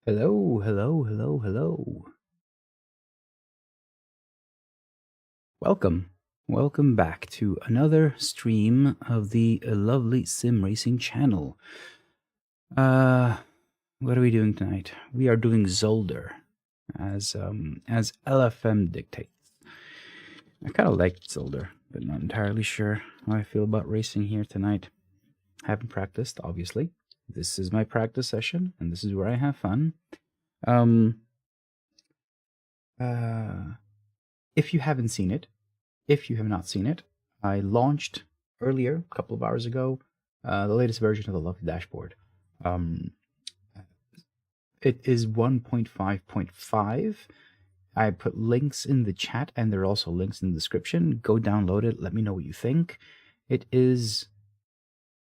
Hello, hello, hello, hello. Welcome back to another stream of the lovely Simracing channel. What are we doing tonight? We are doing Zolder, as LFM dictates. I kind of like Zolder, but not entirely sure how I feel about racing here tonight. Haven't practiced, obviously. This is my practice session, and this is where I have fun. If you haven't seen it, if you have not seen it, I launched earlier, a couple of hours ago, the latest version of the lovely dashboard. It is 1.5.5. I put links in the chat, and there are also links in the description. Go download it. Let me know what you think. It is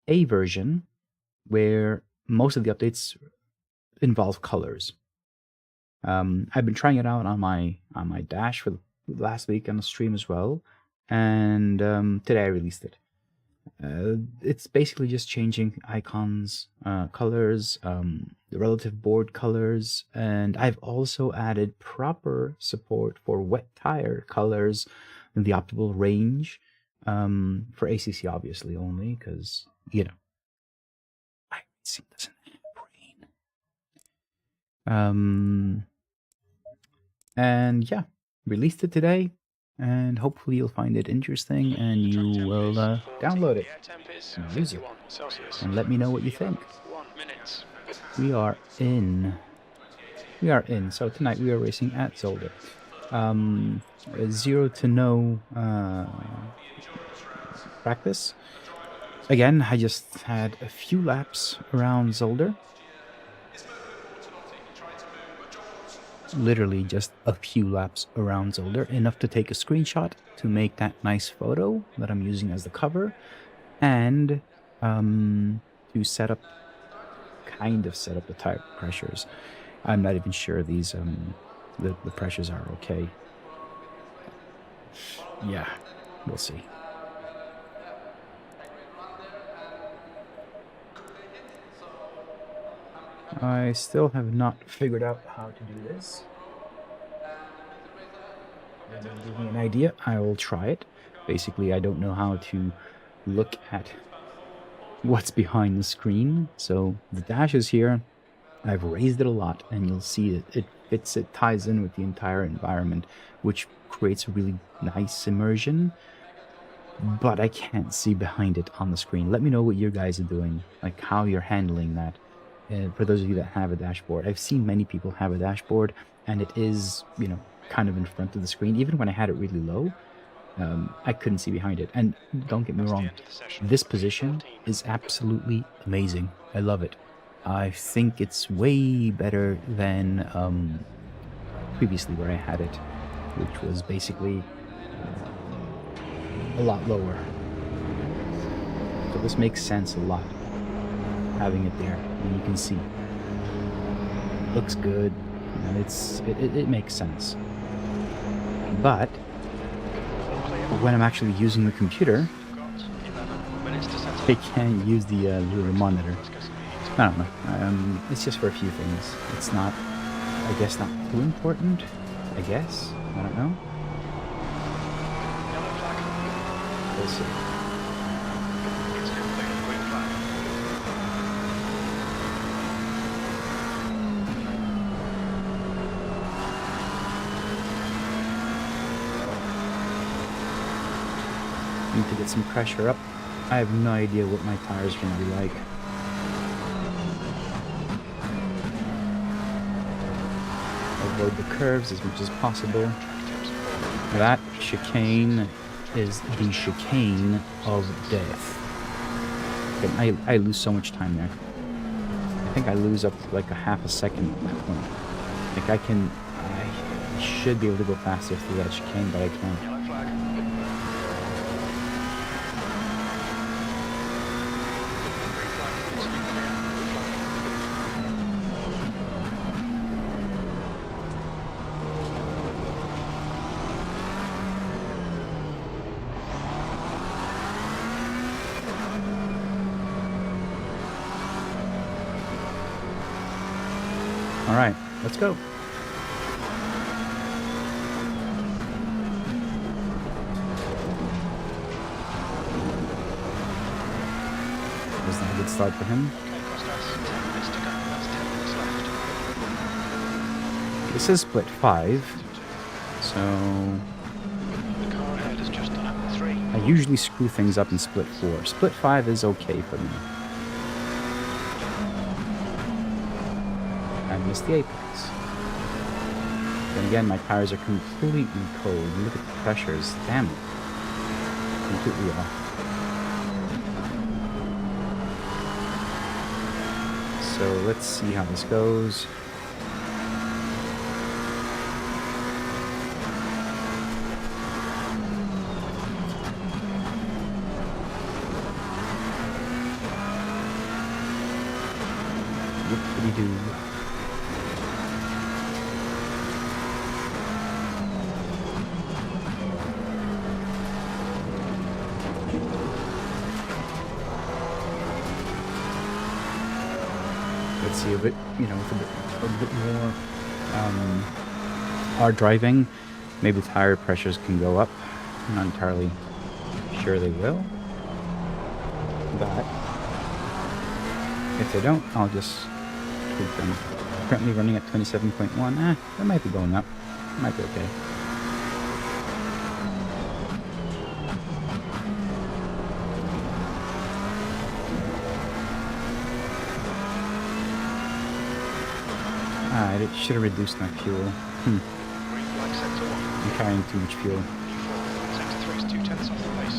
a version where most of the updates involve colors. I've been trying it out on my dash for last week on the stream as well, and today I released it. It's basically just changing icons, colors, the relative board colors, and I've also added proper support for wet tire colors in the optimal range, for ACC obviously only, because, you know, IC doesn't have brain. And yeah, released it today, and hopefully you'll find it interesting and you will download it and use it and let me know what you think. We are in. So tonight we are racing at Zolder. 0 to no practice. Again, I just had a few laps around Zolder. Literally just a few laps around Zolder, enough to take a screenshot to make that nice photo that I'm using as the cover, and to set up the tire pressures. I'm not even sure these the pressures are okay. Yeah, we'll see. I still have not figured out how to do this. To give me an idea, I will try it. Basically, I don't know how to look at what's behind the screen. So the dash is here. I've raised it a lot, and you'll see it fits, it ties in with the entire environment, which creates a really nice immersion. But I can't see behind it on the screen. Let me know what you guys are doing, like how you're handling that. For those of you that have a dashboard, I've seen many people have a dashboard, and it is, you know, kind of in front of the screen. Even when I had it really low, I couldn't see behind it. And don't get me wrong, this position is absolutely amazing. I love it. I think it's way better than previously where I had it, which was basically a lot lower. So this makes sense a lot, having it there, and you can see it looks good, and it makes sense. But when I'm actually using the computer, I can't use the monitor. I don't know. It's just for a few things. It's not, I guess, not too important. I guess. I don't know. We'll see. Need to get some pressure up. I have no idea what my tires are going to be like. Avoid the curves as much as possible. That chicane is the chicane of death. I lose so much time there. I think I lose up to like a half a second at that point. Like I should be able to go faster through that chicane, but I can't. All right, let's go. Wasn't a good start for him. This is split 5, so I usually screw things up in split 4. Split 5 is okay for me. I missed the apex. Then again, my tires are completely cold. Look at the pressures. Damn it. Completely off. So let's see how this goes. What do? Let's see a bit, you know, with a bit more hard driving, maybe tire pressures can go up. I'm not entirely sure they will, but if they don't, I'll just tweak them. Currently running at 27.1. That might be going up. Might be okay. I should have reduced my fuel. I'm carrying too much fuel. Sector 3 is 2/10 off the pace.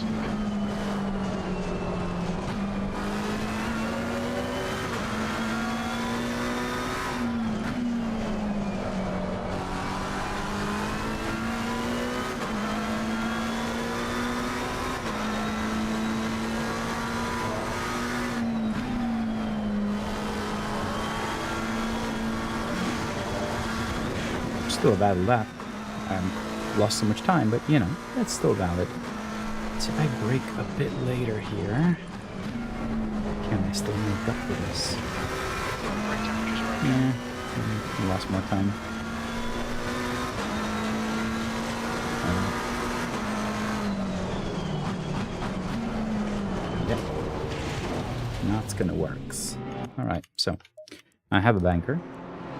Still a valid lap. Lost so much time, but you know, that's still valid. So if I brake a bit later here, can I still make up for this? Yeah, I lost more time. Yep. Now it's gonna work. Alright, so I have a banker,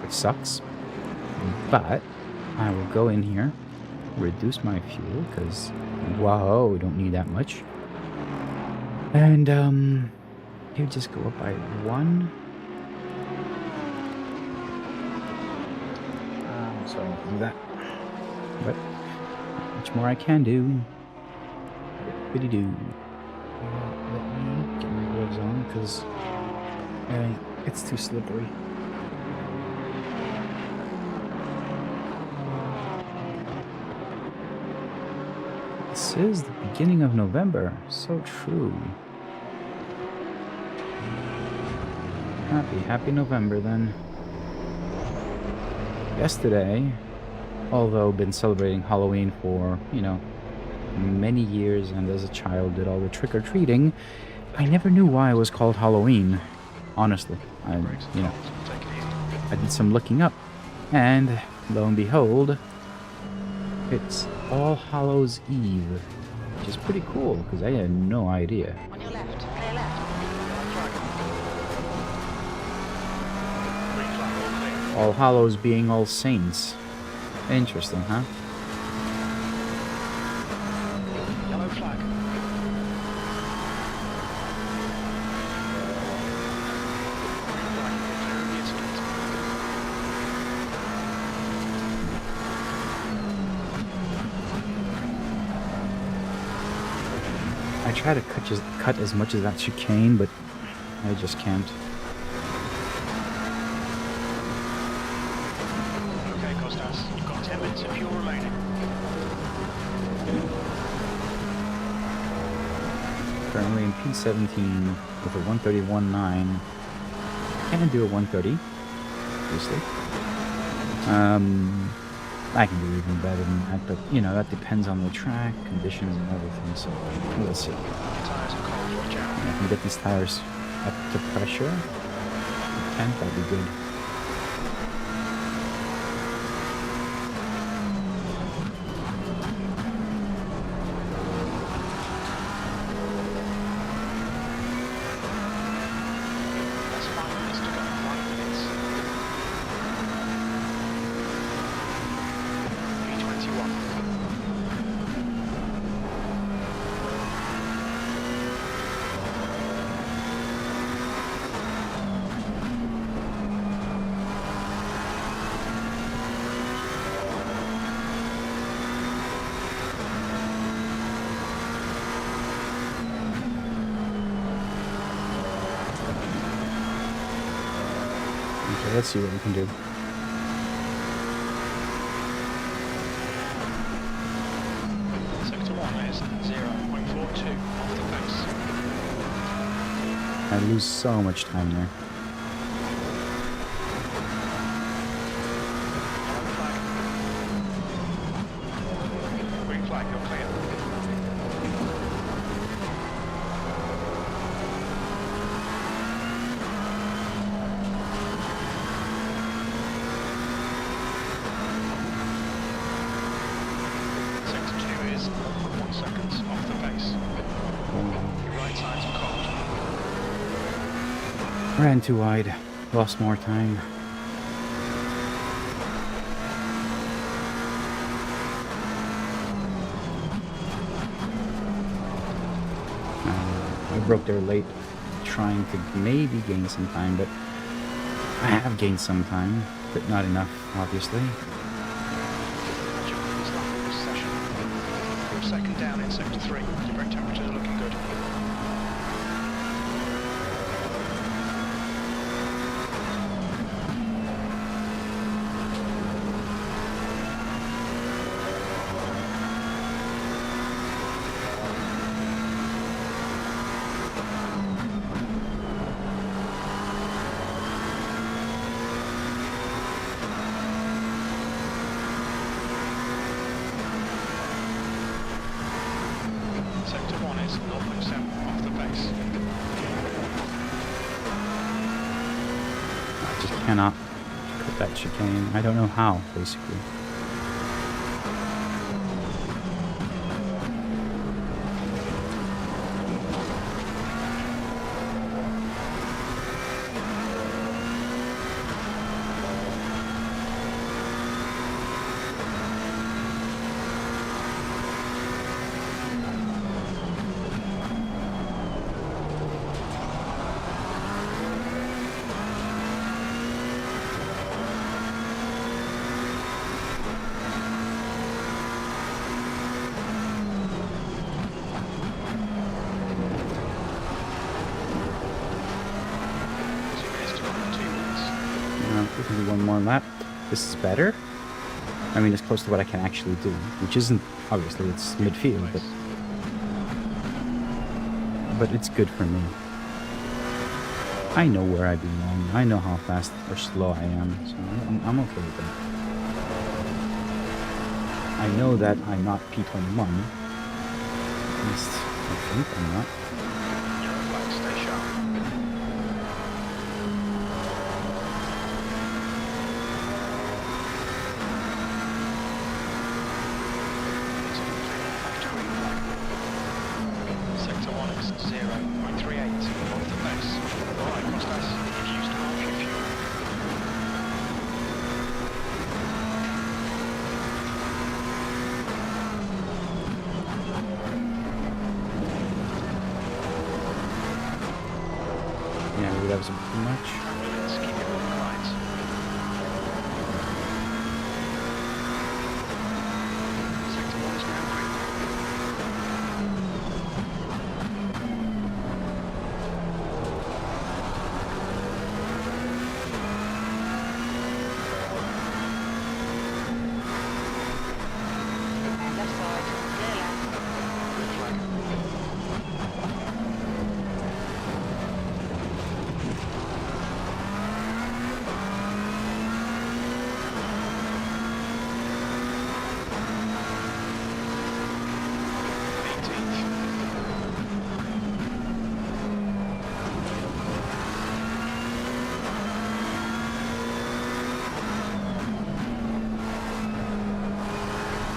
which sucks. But I will go in here, reduce my fuel, because, wow, we don't need that much. And, you just go up by 1. Sorry, I'll do that. But, much more I can do. Pretty do. Let me get my gloves on, because it's too slippery. This is the beginning of November. So true. Happy November then. Yesterday, although been celebrating Halloween for, you know, many years, and as a child did all the trick-or-treating, I never knew why it was called Halloween. Honestly, I did some looking up, and lo and behold, it's All Hallows Eve, which is pretty cool, because I had no idea. On your left, clear left. All Hallows being All Saints. Interesting, huh? Yellow flag. I try to cut as much as that you can, but I just can't. Okay, Costas, you've got 10 minutes of fuel remaining. Currently in P17 with a 131.9. Can do a 130, obviously. I can do even better than that, but you know, that depends on the track, conditions, and everything, so we'll see. Your tires are cold, watch out. I can get these tires up to pressure. And that'd be good. Okay, let's see what we can do. Sector 1 is 0.42 off the pace. I lose so much time there. Yellow flag. Green flag, you're clear. Sector 2 is 1 seconds off the pace. Your right sides are cold. Ran too wide, lost more time. I broke there late, trying to maybe gain some time, but I have gained some time, but not enough, obviously. Jump this lap of this session. You're second down in sector 3. Your brake temperatures are looking good. Sector 1 is 0.7 off the pace. I just cannot cut that chicane. I don't know how, basically. We can do one more lap. This is better. I mean, it's close to what I can actually do, which isn't, obviously, it's midfield, but it's good for me. I know where I belong. I know how fast or slow I am, so I'm okay with that. I know that I'm not P21. At least, I think I'm not. Yellow flag, stay sharp. Sector 1 is 0.38 off the pace. Alright, Costas, you've used half your fuel. Yeah, that was too much. Let's keep it moving right. Sector 1 is now green. Left side, clear left. Red flag.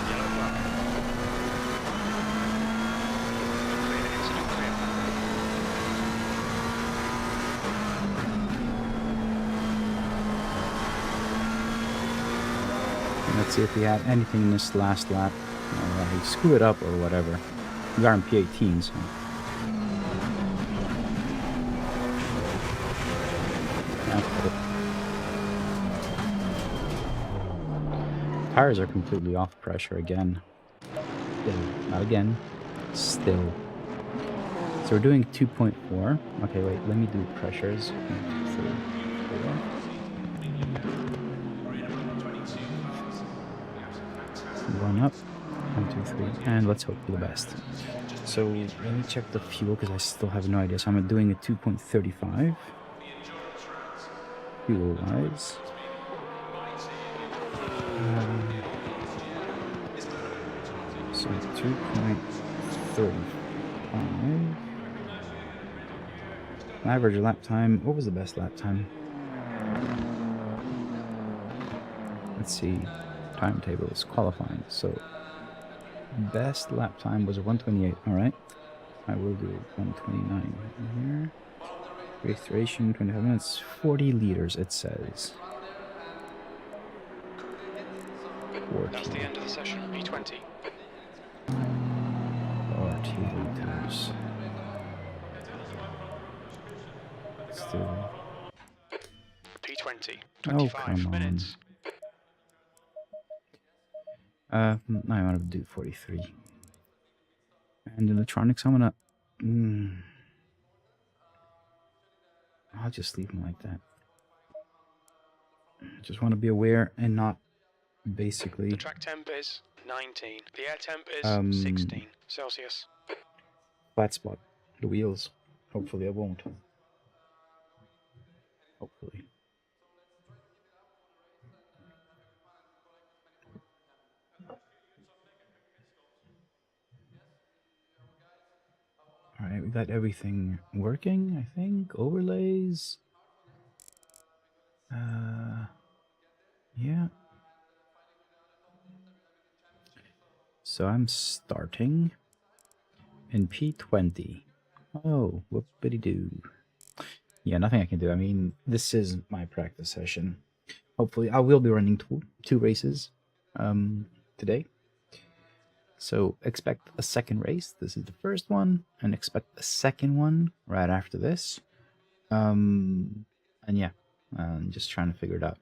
Yellow flag. Clear, incident clear. Let's see if we had anything in this last lap. I screw it up or whatever. We are in P18, so. Yeah, tires are completely off pressure again. Still, not again. Still. So we're doing 2.4. Okay, wait, let me do pressures. 1, 2, 3, 4. going up. 1, 2, 3, and let's hope for the best. So let me check the fuel because I still have no idea. So I'm doing a 2.35 fuel wise. So 2.35. Average lap time. What was the best lap time? Let's see. Timetables qualifying. So best lap time was a 128. All right. I will do 129 here. Race duration 25 minutes. 40 liters. It says. 40. That's the end of the session. P20. 40 liters. Still. P20. Oh, 25 come on. minutes. I want to do 43. And electronics, I'm gonna. I'll just leave them like that. Just want to be aware and not basically. The track temp is 19. The air temp is 16 Celsius. Flat spot the wheels. Hopefully I won't. Hopefully. Alright, we got everything working, I think. Overlays. Yeah. So I'm starting in P20. Oh, whoopity-doo. Yeah, nothing I can do. I mean, this is my practice session. Hopefully, I will be running two races today. So expect a second race. This is the first one, and expect a second one right after this. And yeah, I'm just trying to figure it out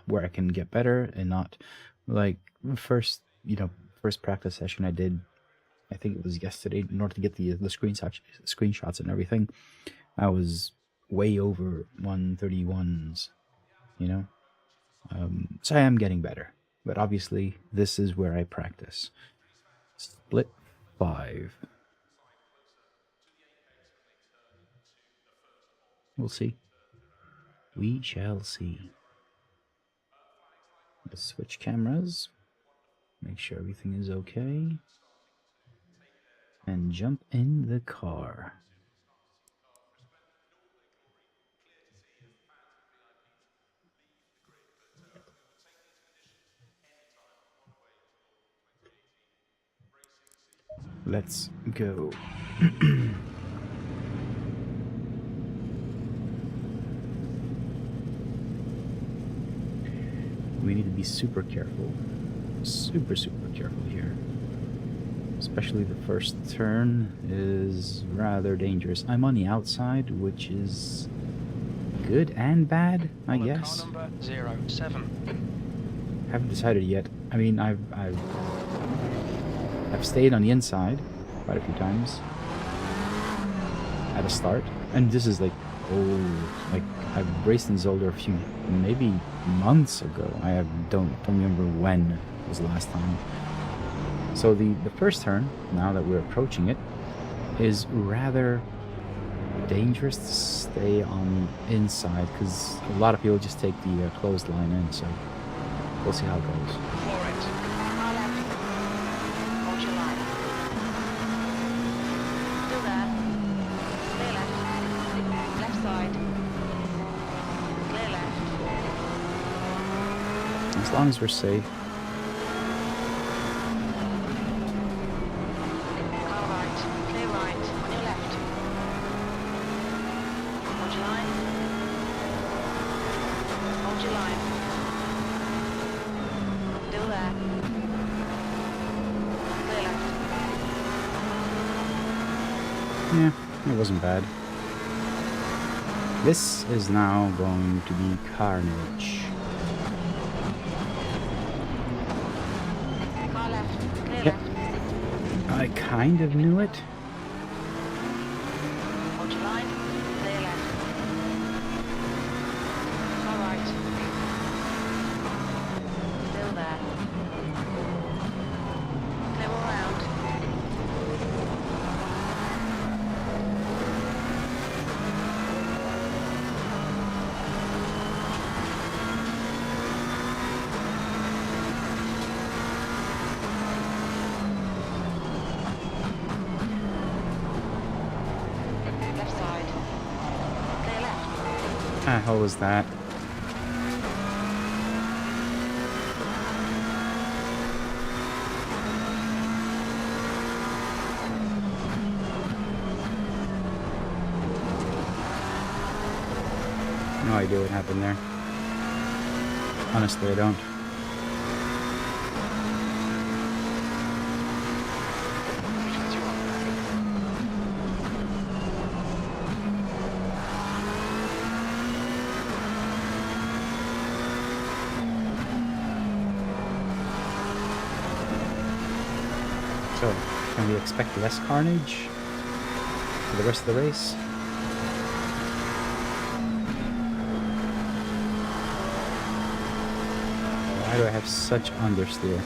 where I can get better and not like first practice session I did. I think it was yesterday. In order to get the screenshots and everything, I was way over 131s. You know, so I am getting better. But obviously, this is where I practice. Split 5. We'll see. We shall see. Let's switch cameras. Make sure everything is okay. And jump in the car. Let's go. We need to be super careful. Super careful here. Especially the first turn is rather dangerous. I'm on the outside, which is good and bad, I guess. Car number 07. Haven't decided yet. I mean, I've stayed on the inside quite a few times at a start, and this is like I've raced in Zolder a few, maybe months ago. I don't remember when was the last time. So the first turn, now that we're approaching it, is rather dangerous to stay on inside because a lot of people just take the closed line in. So we'll see how it goes. Floor it. Car left. Hold your line. Still there. Clear left. Left side. Clear left. As long as we're safe. Car right. Clear right. On your left. Hold your line. Hold your line. Still there. Clear left. Yeah, it wasn't bad. This is now going to be carnage. Car left. Clear Yep. left. I kind of knew it. Hold your line. Clear left. Car right. Still there. the hell was that? No idea what happened there. Honestly, I don't. So, can we expect less carnage for the rest of the race? Why do I have such understeer?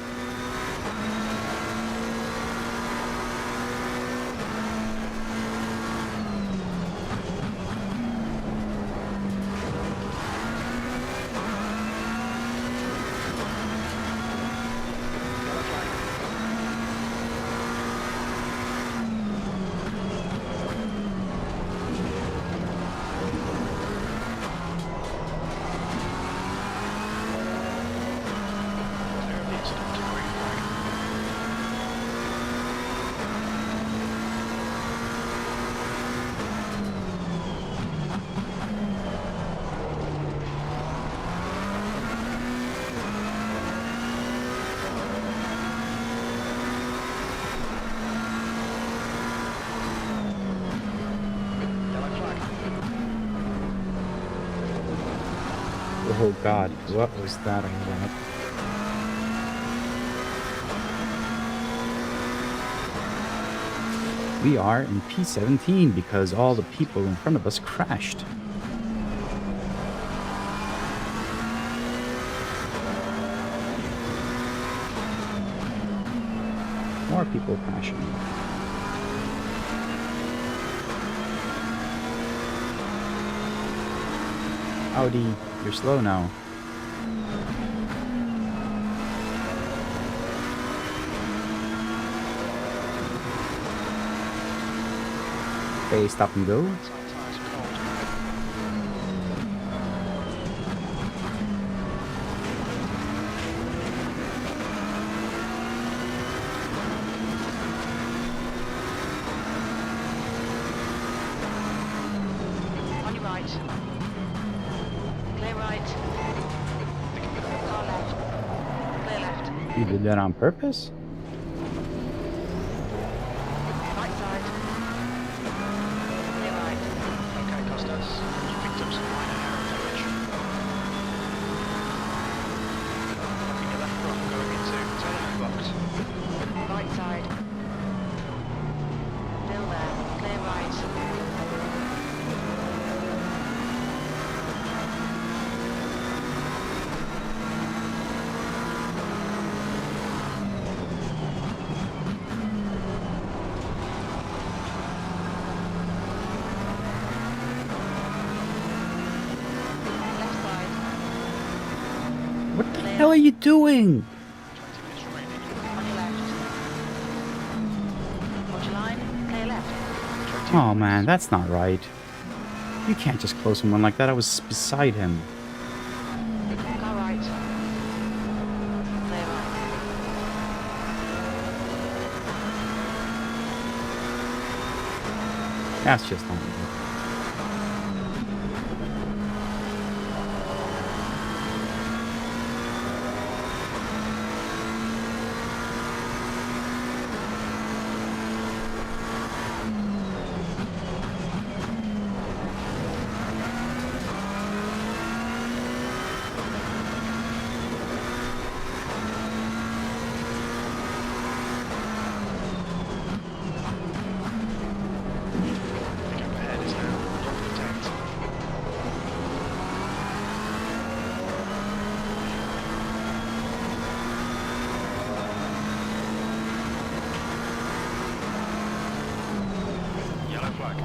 Oh god, what was that all about? We are in P17 because all the people in front of us crashed. More people crashing. Audi, you're slow now. Okay, stop and go. On your right. Clear right. Car left. Clear left. You did that on purpose? Right side. Clear right. Okay, Costas, you picked up some minor aero damage. Looking your left front going into turn box. Right side. Still there. Clear right. Left side. What the hell are you doing? 20 minutes remaining. On your left. Watch your line. Clear left. Oh man, that's not right. You can't just close someone like that. I was beside him. Car right. Clear right. That's just not good. The gap ahead is now not protect. Yellow flag.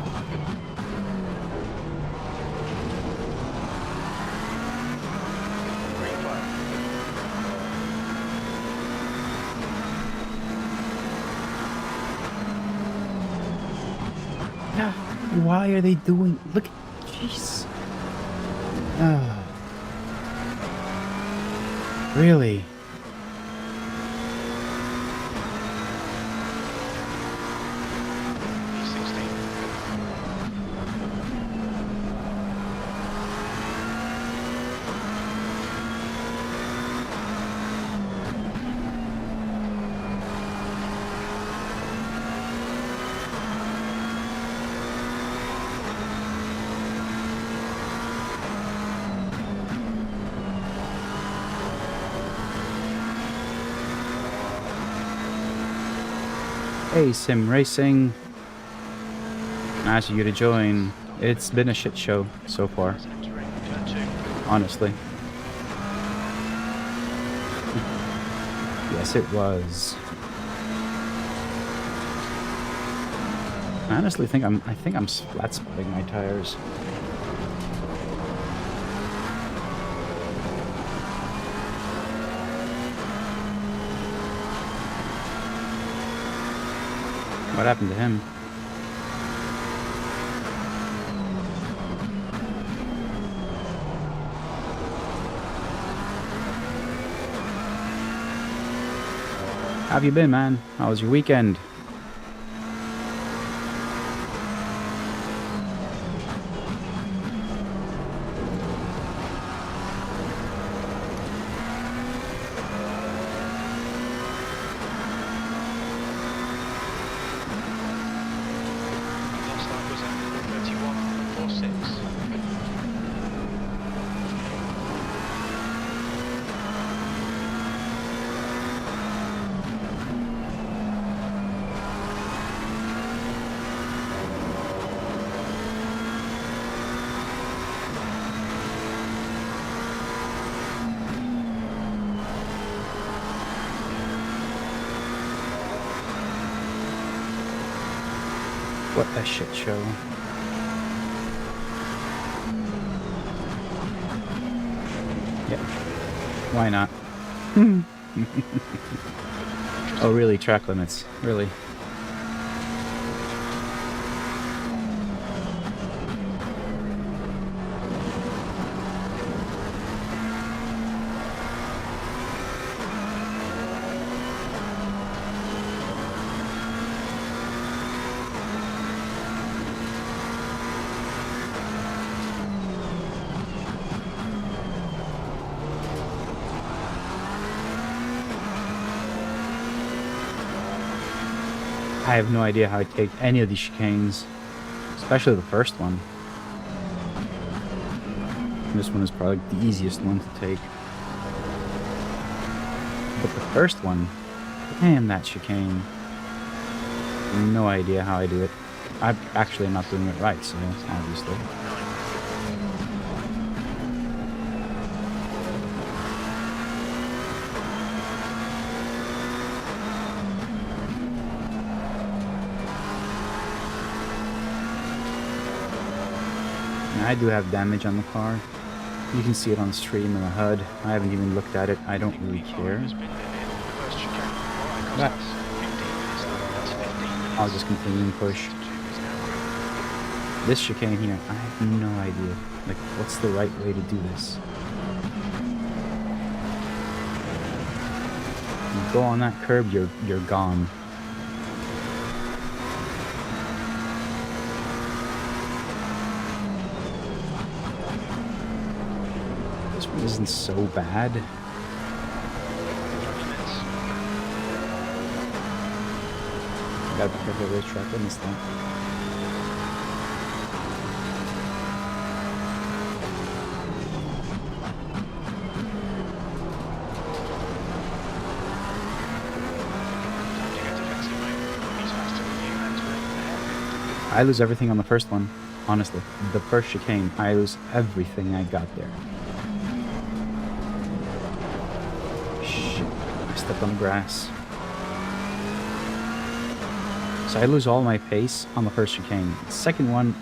Green flag. Yeah, why are they doing? Look, jeez. Oh. Really? E16. Hey, Simracing. Ask you to join. It's been a shit show so far, Entering turn 2. honestly. Yes, it was. I honestly think I think I'm flat spotting my tires. What happened to him? How have you been, man? How was your weekend? Last lap was at 31.46. What a shit show. Yeah. Why not? Oh, really? Track limits? Really? I have no idea how to take any of these chicanes, especially the first one. This one is probably the easiest one to take. But the first one, damn that chicane. No idea how I do it. I'm actually not doing it right, so obviously. I do have damage on the car. You can see it on stream in the HUD. I haven't even looked at it. I don't really care. But I'll just continue and push. This chicane here, I have no idea. Like, what's the right way to do this? You go on that curb, you're gone. Isn't so bad. Gotta be careful with track limits though. I lose everything on the first one. Honestly, the first chicane, I lose everything I got there. Stepped on the grass. So I lose all my pace on the first chicane. The second one,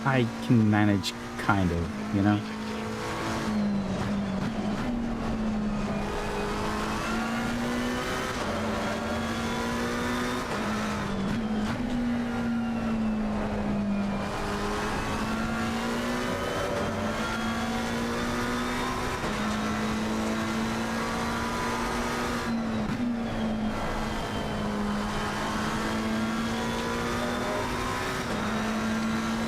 I can manage kind of, you know?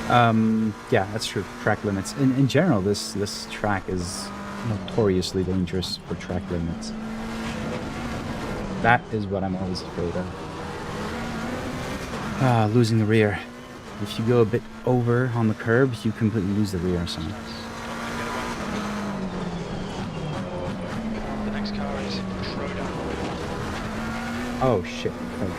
Yeah, that's true. Track limits. In general, this track is notoriously dangerous for track limits. That is what I'm always afraid of. Losing the rear. If you go a bit over on the curb, you completely lose the rear. So. The next car is Schroeder. Oh shit. Okay.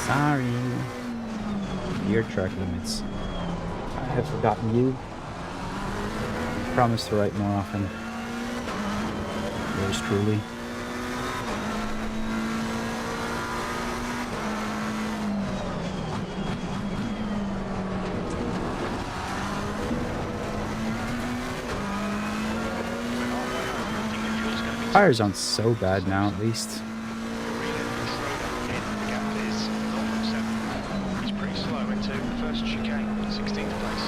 Sorry. Your track limits. I have forgotten you. Promise to write more often. Yours truly. Tires aren't so bad now, at least. He's pretty slow into the first chicane, 16th place.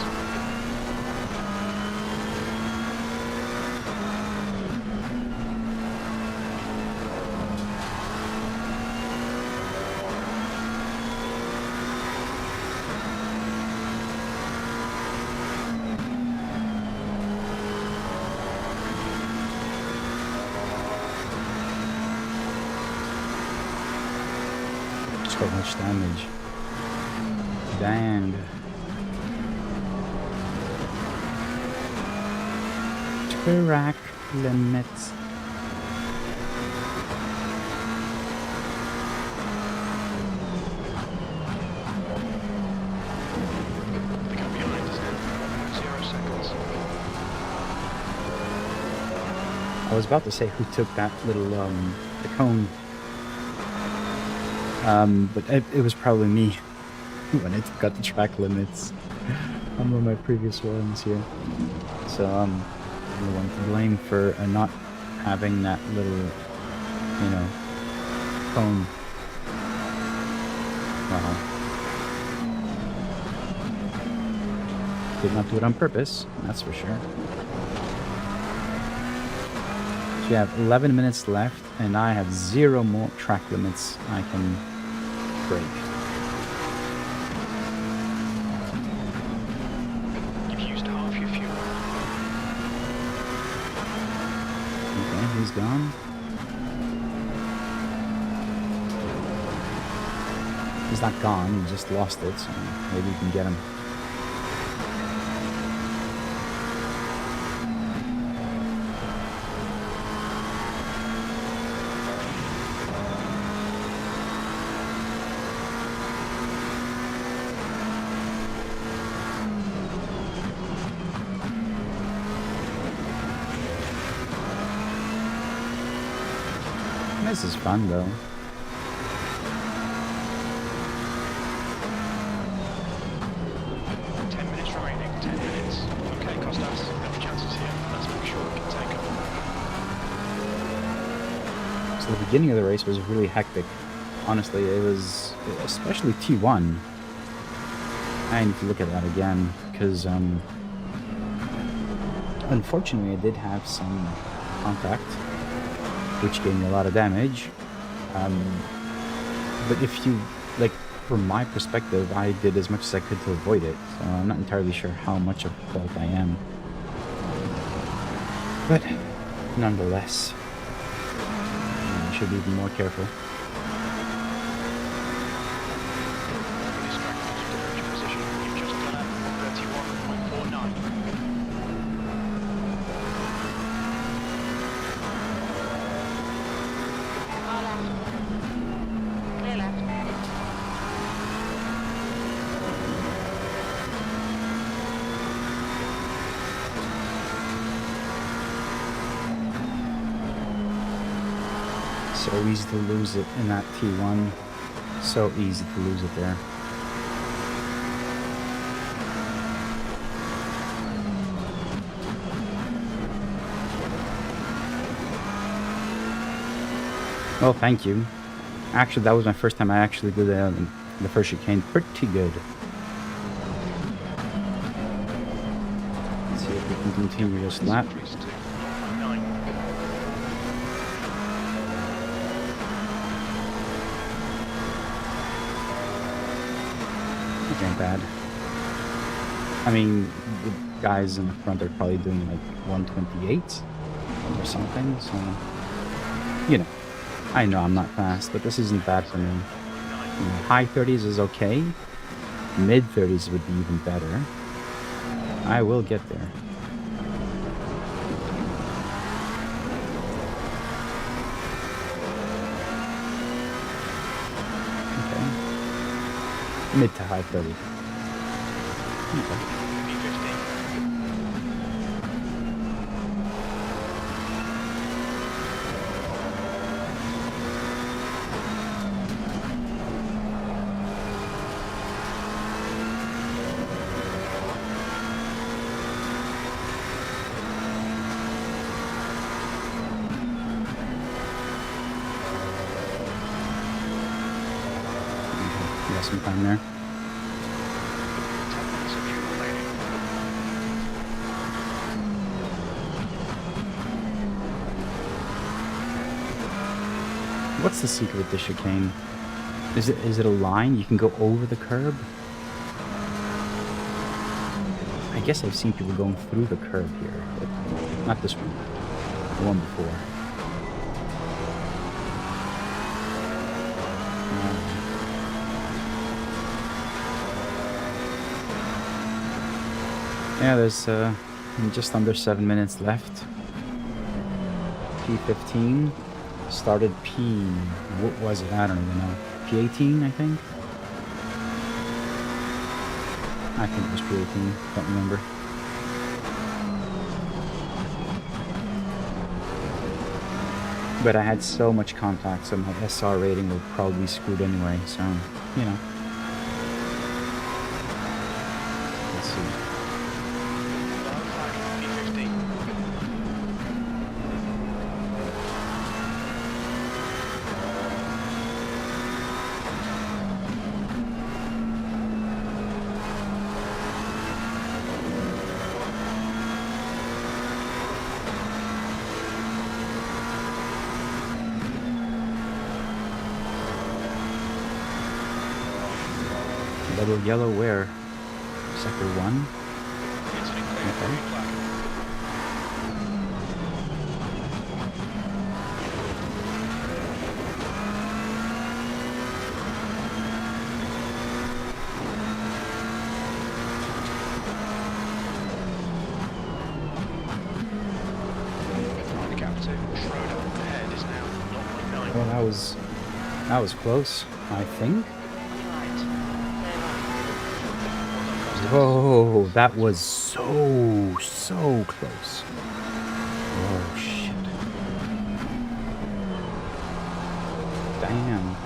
So much damage. Dang. Track limits. They come behind us now. 0 seconds. I was about to say who took that little the cone. But it was probably me when I got the track limits on one of my previous runs here. So I'm the one to blame for not having that little, cone. Did not do it on purpose, that's for sure. So you have 11 minutes left, and I have 0 more track limits I can break. You've used half your fuel. Okay, he's gone. He's not gone, he just lost it, so maybe we can get him. This is fun, though. Remaining, 10 minutes. Okay, Costas, any chances here? Let's make sure we can take them. So the beginning of the race was really hectic. Honestly, it was, especially T1. I need to look at that again, because, unfortunately I did have some contact, which gave me a lot of damage. But if you, like, from my perspective, I did as much as I could to avoid it, so I'm not entirely sure how much of fault I am. But, nonetheless, I should be even more careful. So easy to lose it in that T1. So easy to lose it there. Well, thank you. Actually, that was my first time I actually did the first chicane pretty good. Let's see if we can continue this lap. Which ain't bad. I mean, the guys in the front are probably doing like 128 or something, so, you know, I know I'm not fast, but this isn't bad for me. You know, high 30s is okay. Mid 30s would be even better. I will get there. Okay. Mid to high 30. Okay. Some time there. 10 minutes of fuel remaining. What's the secret with the chicane? Is it a line you can go over the curb? I guess I've seen people going through the curb here, but not this one. The one before. Yeah, there's just under 7 minutes left. P15 started what was it? I don't even know. P18, I think. I think it was P18. Don't remember. But I had so much contact, so my SR rating would probably be screwed anyway. So, you know. Let's see. Double yellow where? Sector 1? Okay. Well, that was close, I think. Whoa, that was so close. Oh, shit. Damn.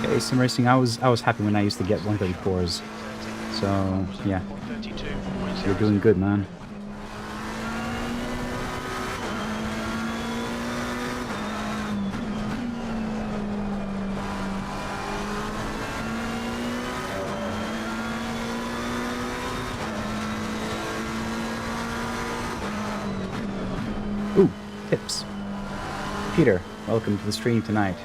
Hey, Simracing, I was happy when I used to get 134s. So, yeah. You're doing good, man. Ooh, tips. Peter, welcome to the stream tonight.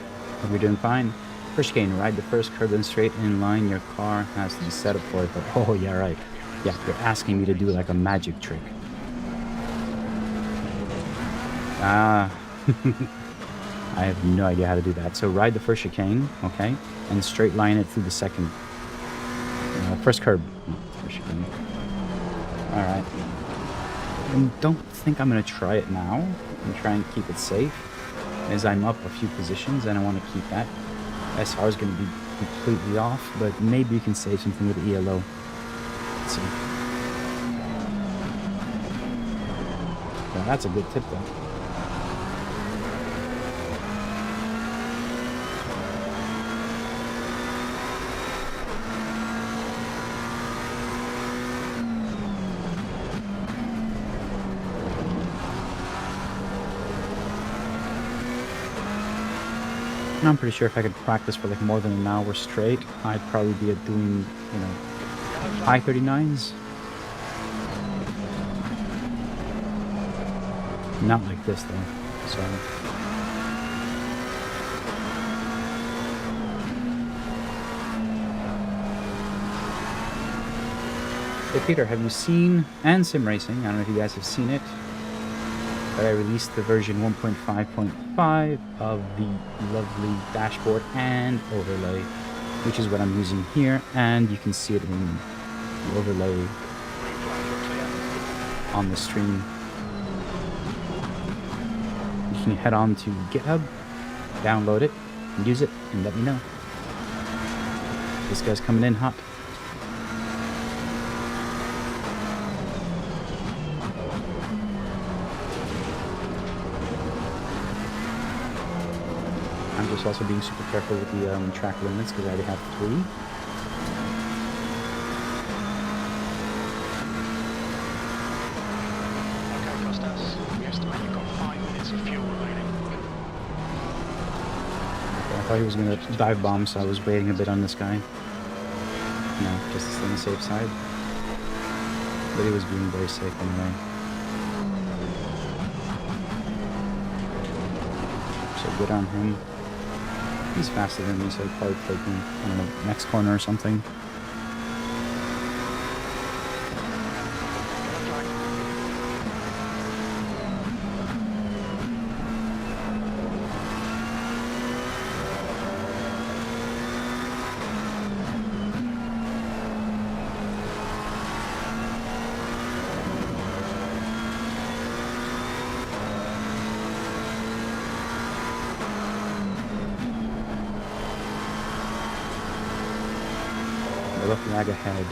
Hope you're doing fine. First chicane, ride the first curb in straight in line. Your car has to be set up for it. But oh yeah, right. Yeah, you're asking me to do like a magic trick. Ah, I have no idea how to do that. So ride the first chicane, okay, and straight line it through the second. First curb. First chicane. All right. And don't think I'm gonna try it now. And try and keep it safe, as I'm up a few positions and I want to keep that. SR is going to be completely off, but maybe you can save something with the ELO. Let's see. Well, that's a good tip, though. And I'm pretty sure if I could practice for like more than an hour straight, I'd probably be doing, you know, high 39s. Not like this though, so. Hey Peter, have you seen, and Simracing, I don't know if you guys have seen it, but I released the version 1.5.5 of the lovely dashboard and overlay, which is what I'm using here, and you can see it in the overlay on the stream. You can head on to GitHub, download it, and use it, and let me know. This guy's coming in hot. I'm just also being super careful with the track limits because I already have 3. Okay, Costas, we estimate you've got 5 minutes of fuel remaining. I thought he was going to dive bomb, so I was waiting a bit on this guy. No, just to stay on the safe side. But he was being very safe anyway. So good on him. He's faster than me, so he'll probably take me, I don't know, next corner or something. Left lag ahead.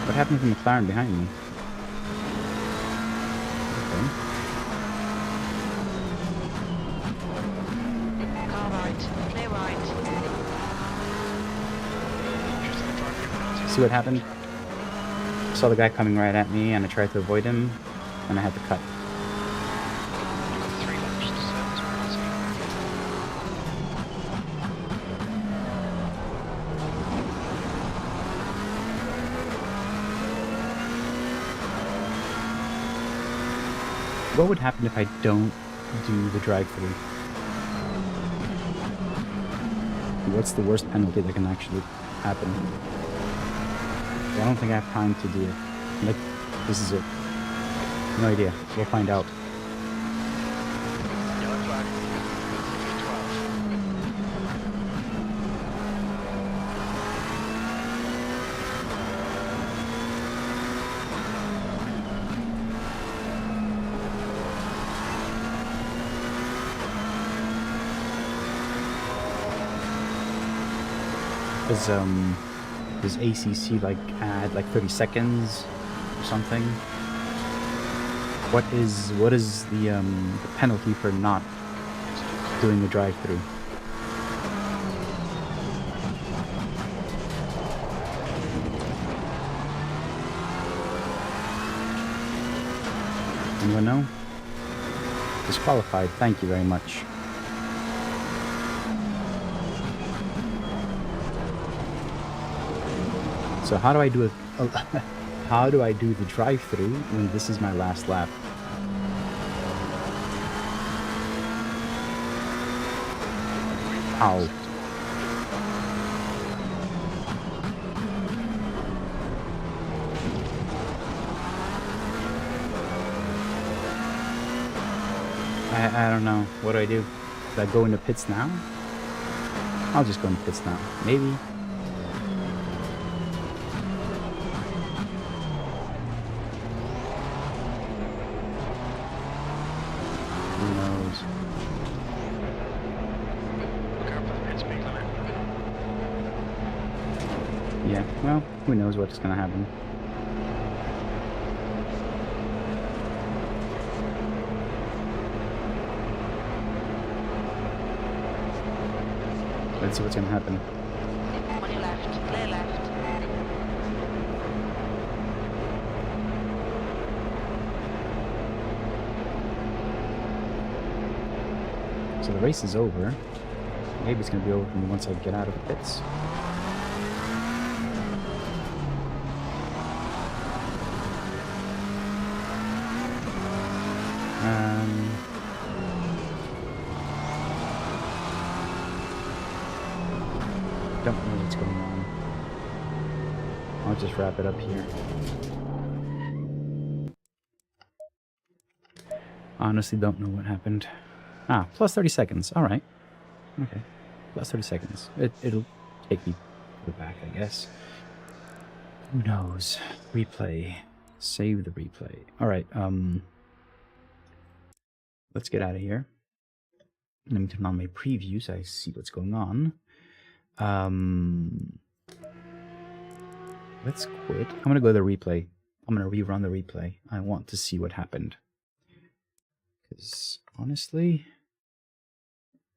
What happened to McLaren behind me? Okay. Car right. Clear right. See what happened? I saw the guy coming right at me and I tried to avoid him and I had to cut. You've got 3 laps to serve this penalty. What would happen if I don't do the drive-through? What's the worst penalty that can actually happen? I don't think I have time to do it. Like, this is it. No idea. We'll find out. Yellow flag. 12. Does ACC like add like 30 seconds or something? What is the penalty for not doing the drive-through? Anyone know? Disqualified. Thank you very much. So how do I do it? How do I do the drive-through when this is my last lap? How? I don't know. What do I do? Do I go into pits now? I'll just go into pits now. Maybe. Yeah, well, who knows what's gonna happen. Let's see what's gonna happen. On your left. race is over. Maybe it's going to be over for me once I get out of the pits. Don't know what's going on. I'll just wrap it up here. Honestly, don't know what happened. Ah, plus 30 seconds. All right. Okay. Plus 30 seconds. It'll take me to the back, I guess. Who knows? Replay. Save the replay. All right. Let's get out of here. Let me turn on my preview so I see what's going on. Let's quit. I'm gonna go to the replay. I'm gonna rerun the replay. I want to see what happened. Because honestly,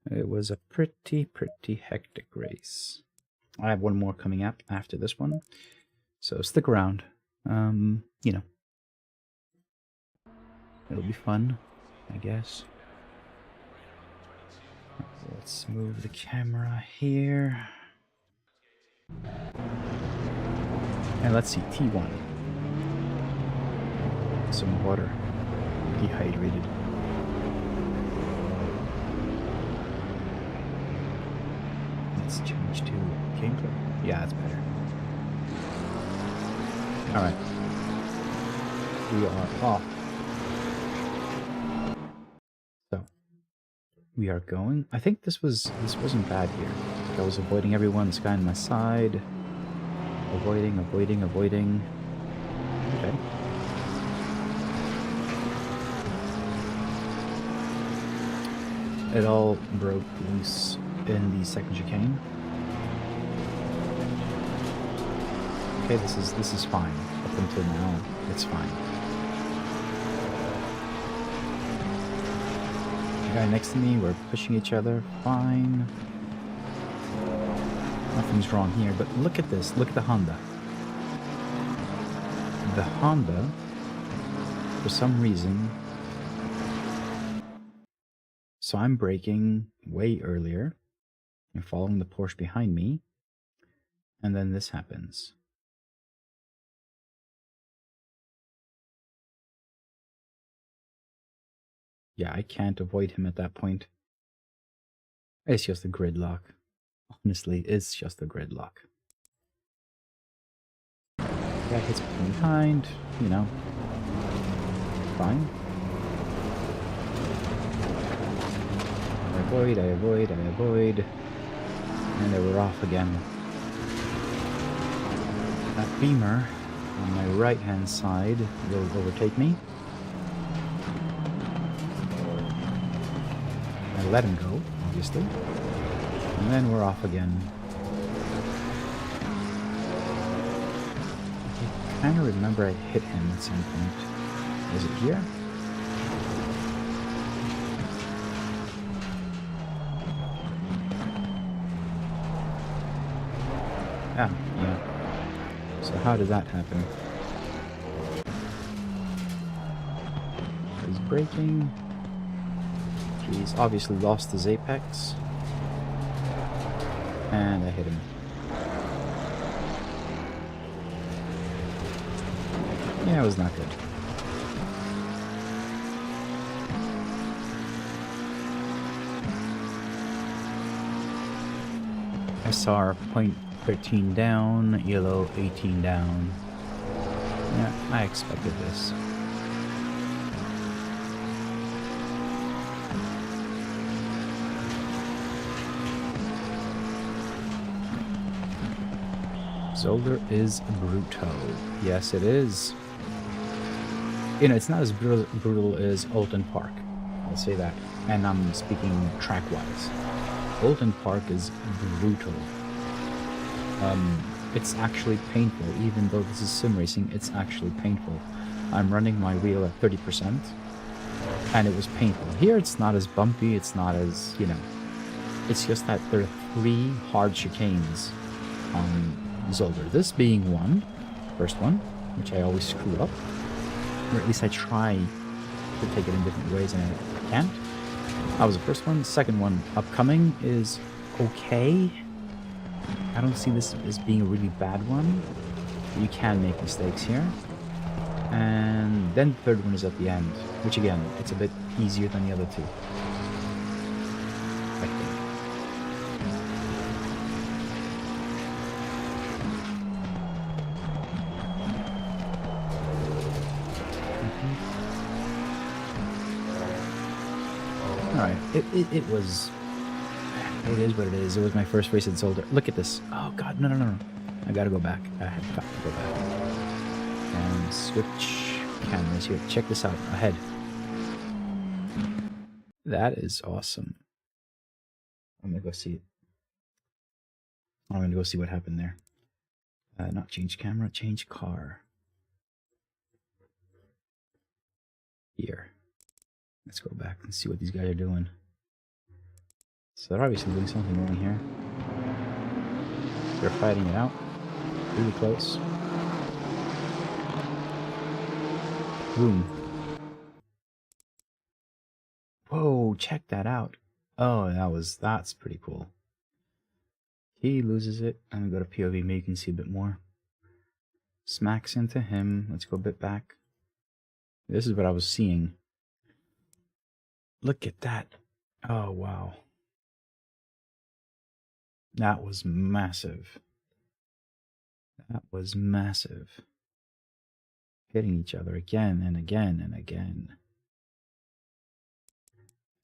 it was a pretty hectic race. I have one more coming up after this one, so stick around. You know, it'll be fun, I guess. Let's move the camera here. And let's see, T1. Some water. Dehydrated. Let's change to gameplay. Yeah, that's better. Alright. We are off. So we are going. I think this wasn't bad here. I was avoiding everyone, this guy on my side. Avoiding. Okay. It all broke loose in the second chicane. Okay, this is fine. Up until now, it's fine. The guy next to me, we're pushing each other, fine. Nothing's wrong here, but look at this. Look at the Honda. The Honda, for some reason, so I'm braking way earlier and following the Porsche behind me, and then this happens. Yeah, I can't avoid him at that point. It's just a gridlock. Honestly, it's just a gridlock. Guy hits me from behind, you know. Fine. I avoid. And then we're off again. That Beamer on my right hand side will overtake me. I let him go, obviously. And then we're off again. I kind of remember I hit him at some point. Was it here? Ah, yeah. So how did that happen? He's braking. He's obviously lost his apex. And I hit him. Yeah, it was not good. SR 0.13 down, yellow 18 down. Yeah, I expected this. Zolder is brutal. Yes, it is. You know, it's not as brutal as Alton Park. I'll say that. And I'm speaking track-wise. Alton Park is brutal. It's actually painful. Even though this is sim racing, it's actually painful. I'm running my wheel at 30%, and it was painful. Here, it's not as bumpy. It's not as, you know. It's just that there are 3 hard chicanes on Zolder. This being one, first one, which I always screw up, or at least I try to take it in different ways and I can't. That was the first one. The second one, upcoming, is okay. I don't see this as being a really bad one. You can make mistakes here. And then the third one is at the end, which again, it's a bit easier than the other two, I think. Alright, it was... It is what it is. It was my first race at Zolder. Look at this. Oh god, no. I gotta go back. I have got to go back. And switch cameras here. Check this out. Ahead. That is awesome. I'm gonna go see it. I'm gonna go see what happened there. Not change camera, change car. Here. Let's go back and see what these guys are doing. So they're obviously doing something wrong here. They're fighting it out. Really close. Boom. Whoa, check that out. Oh, that's pretty cool. He loses it. I'm gonna go to POV, maybe you can see a bit more. Smacks into him. Let's go a bit back. This is what I was seeing. Look at that. Oh, wow. That was massive. That was massive. Hitting each other again and again and again.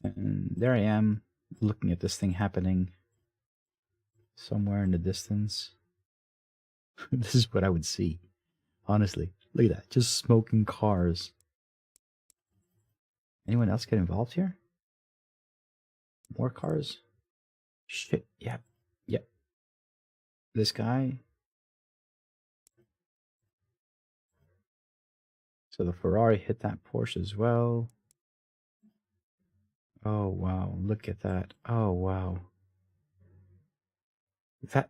And there I am, looking at this thing happening somewhere in the distance. This is what I would see. Honestly, look at that. Just smoking cars. Anyone else get involved here? More cars? Shit, yep. This guy. So the Ferrari hit that Porsche as well. Oh wow, look at that. Oh wow. That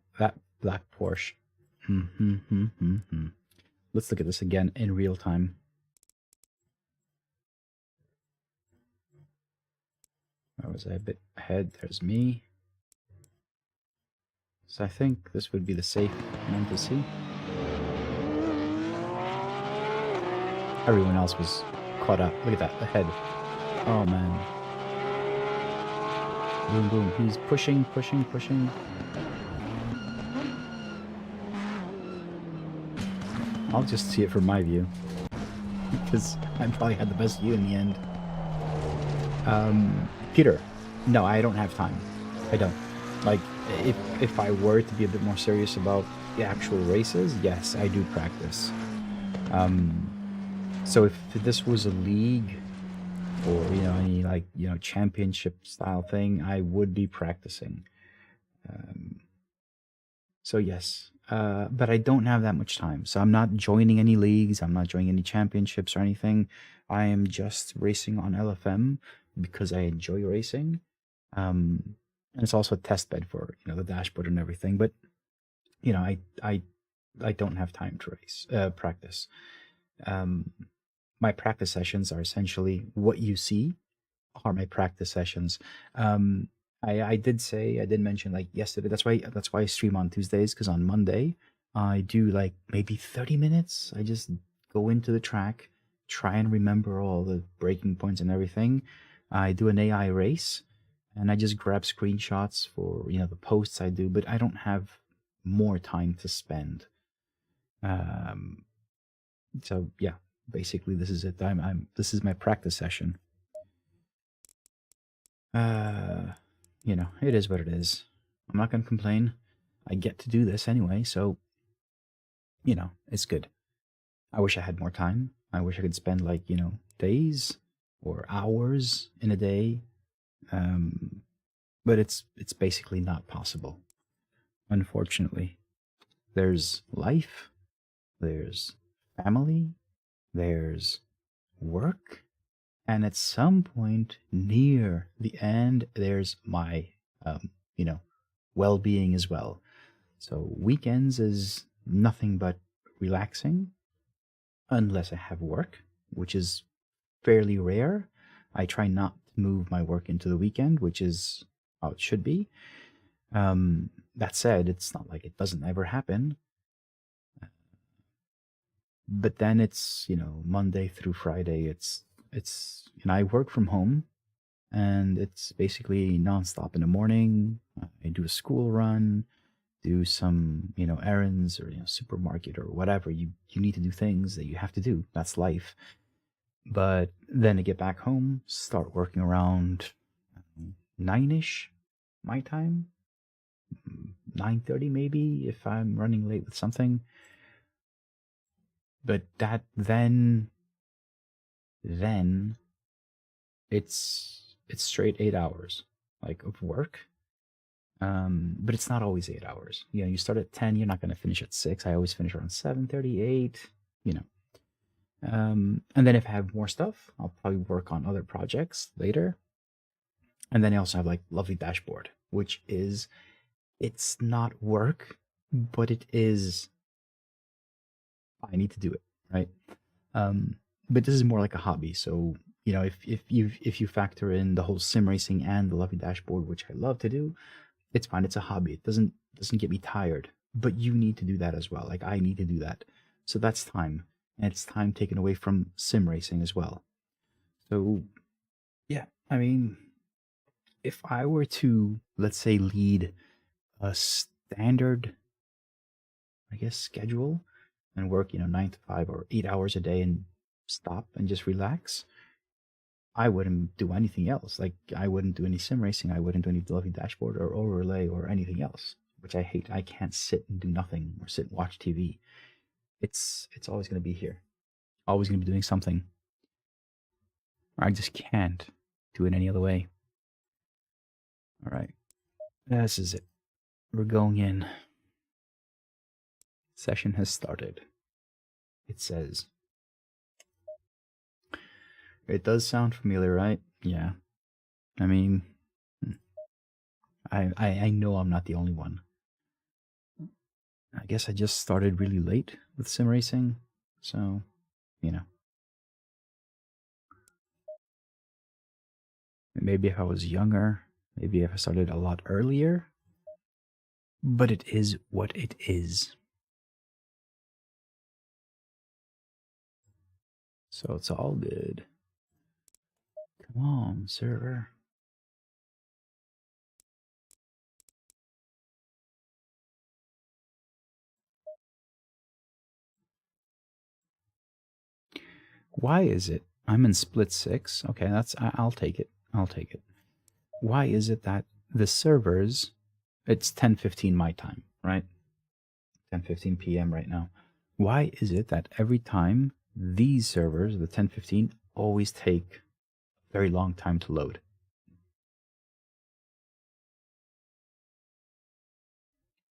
black Porsche. Let's look at this again in real time. I was a bit ahead. There's me. So I think this would be the safe one to see. Everyone else was caught up. Look at that, ahead. Oh man. Boom, boom. He's pushing. I'll just see it from my view. Because I probably had the best view in the end. Peter, no, I don't have time. I don't. Like, if I were to be a bit more serious about the actual races, yes, I do practice. So if this was a league or, you know, any, like, you know, championship style thing, I would be practicing. So yes, but I don't have that much time. So I'm not joining any leagues. I'm not joining any championships or anything. I am just racing on LFM because I enjoy racing. And it's also a test bed for, you know, the dashboard and everything. But, you know, I don't have time to race, practice. My practice sessions are essentially what you see are my practice sessions. I did mention, like, yesterday, that's why I stream on Tuesdays, because on Monday I do like maybe 30 minutes. I just go into the track, try and remember all the breaking points and everything. I do an AI race and I just grab screenshots for, you know, the posts I do, but I don't have more time to spend. So yeah, basically this is it. This is my practice session. You know, it is what it is. I'm not going to complain. I get to do this anyway, so, you know, it's good. I wish I had more time. I wish I could spend, like, you know, days or hours in a day. But it's basically not possible, unfortunately. There's life, there's family, there's work, and at some point near the end, there's my, you know, well-being as well. So weekends is nothing but relaxing, unless I have work, which is fairly rare. I try not move my work into the weekend, which is how it should be. That said, it's not like it doesn't ever happen. But then it's, you know, Monday through Friday, it's and I work from home, and it's basically nonstop in the morning. I do a school run, do some, you know, errands or, you know, supermarket or whatever. You need to do things that you have to do. That's life. But then I get back home, start working around 9-ish my time, 9:30 maybe if I'm running late with something. But that then it's straight 8 hours like of work. But it's not always 8 hours. You know, you start at 10, you're not going to finish at 6. I always finish around 7:38, you know. And then if I have more stuff, I'll probably work on other projects later. And then I also have like lovely dashboard, which is, it's not work, but it is, I need to do it, right? But this is more like a hobby. So, you know, if you factor in the whole sim racing and the lovely dashboard, which I love to do, it's fine. It's a hobby. It doesn't get me tired. But you need to do that as well. Like I need to do that. So that's time. And it's time taken away from sim racing as well. So yeah, I mean, if I were to, let's say, lead a standard, I guess, schedule and work, you know, 9 to 5 or 8 hours a day and stop and just relax, I wouldn't do anything else. Like I wouldn't do any sim racing. I wouldn't do any lovely dashboard or overlay or anything else, which I hate. I can't sit and do nothing or sit and watch TV. It's always going to be here. Always going to be doing something. I just can't do it any other way. All right. This is it. We're going in. Session has started. It says. It does sound familiar, right? Yeah. I mean, I know I'm not the only one. I guess I just started really late with sim racing, so, you know. Maybe if I was younger, maybe if I started a lot earlier, but it is what it is. So it's all good. Come on, server. Why is it? I'm in split 6. Okay, I'll take it. I'll take it. Why is it that the servers, it's 10:15 my time, right? 10:15 p.m. right now. Why is it that every time these servers, the 10:15, always take a very long time to load?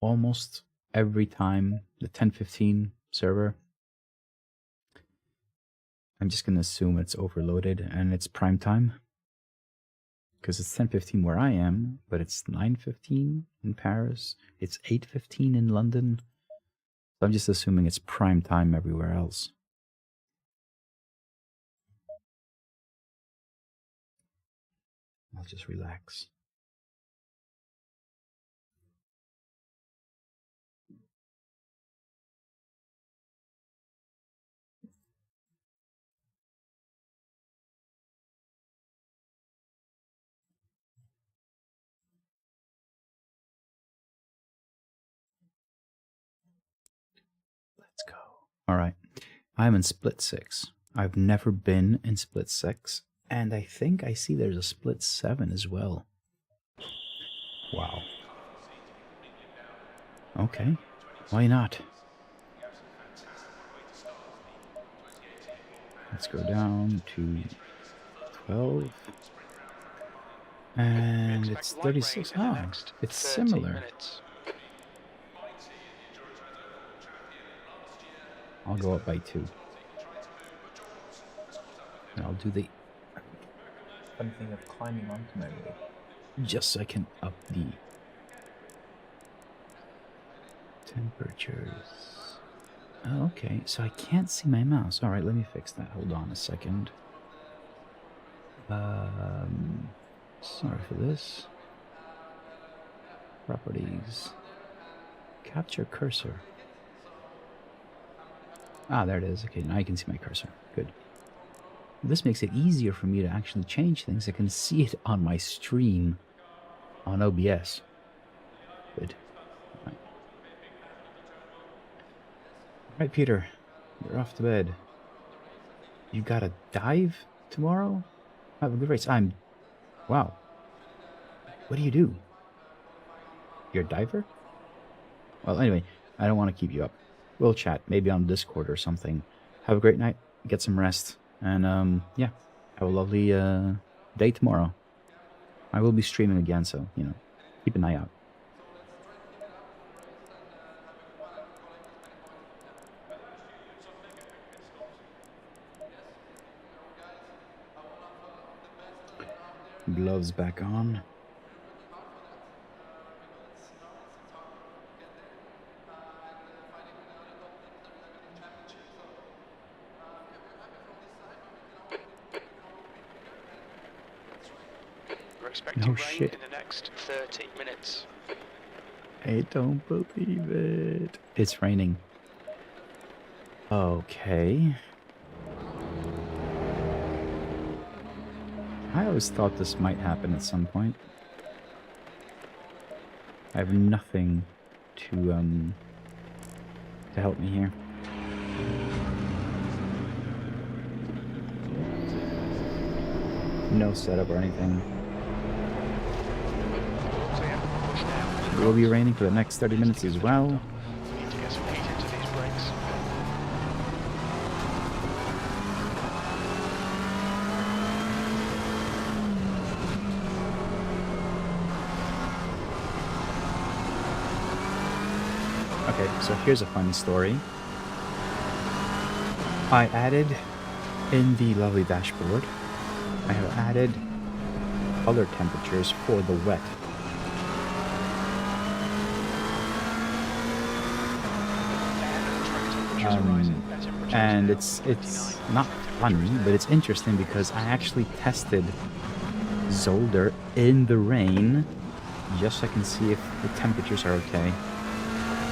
Almost every time the 10:15 server, I'm just going to assume it's overloaded and it's prime time. Because it's 10:15 where I am, but it's 9:15 in Paris. It's 8:15 in London. So I'm just assuming it's prime time everywhere else. I'll just relax. Let's go. All right. I'm in split 6. I've never been in split 6. And I think I see there's a split 7 as well. Wow. Okay. Why not? Let's go down to 12. And it's 36. Oh, it's similar. I'll go up by 2. And I'll do the fun thing of climbing onto my road, just so I can up the temperatures. Oh, okay, so I can't see my mouse. Alright, let me fix that. Hold on a second. Sorry for this. Properties. Capture cursor. Ah, there it is. Okay, now you can see my cursor. Good. This makes it easier for me to actually change things. I can see it on my stream on OBS. Good. Right, Peter. You're off to bed. You gotta dive tomorrow? Have a good race. Wow. What do you do? You're a diver? Well, anyway, I don't want to keep you up. We'll chat, maybe on Discord or something. Have a great night. Get some rest. And, yeah. Have a lovely day tomorrow. I will be streaming again, so, you know, keep an eye out. Gloves back on. We're expecting rain shit. in the next 30 minutes. I don't believe it. It's raining. Okay. I always thought this might happen at some point. I have nothing to help me here. No setup or anything. So yeah, push now. It will be raining for the next 30 minutes as well. We need to get some heat into these brakes. Okay, so here's a funny story. I added in the lovely dashboard, I have added color temperatures for the wet. And it's not fun, but it's interesting because I actually tested Zolder in the rain just so I can see if the temperatures are okay.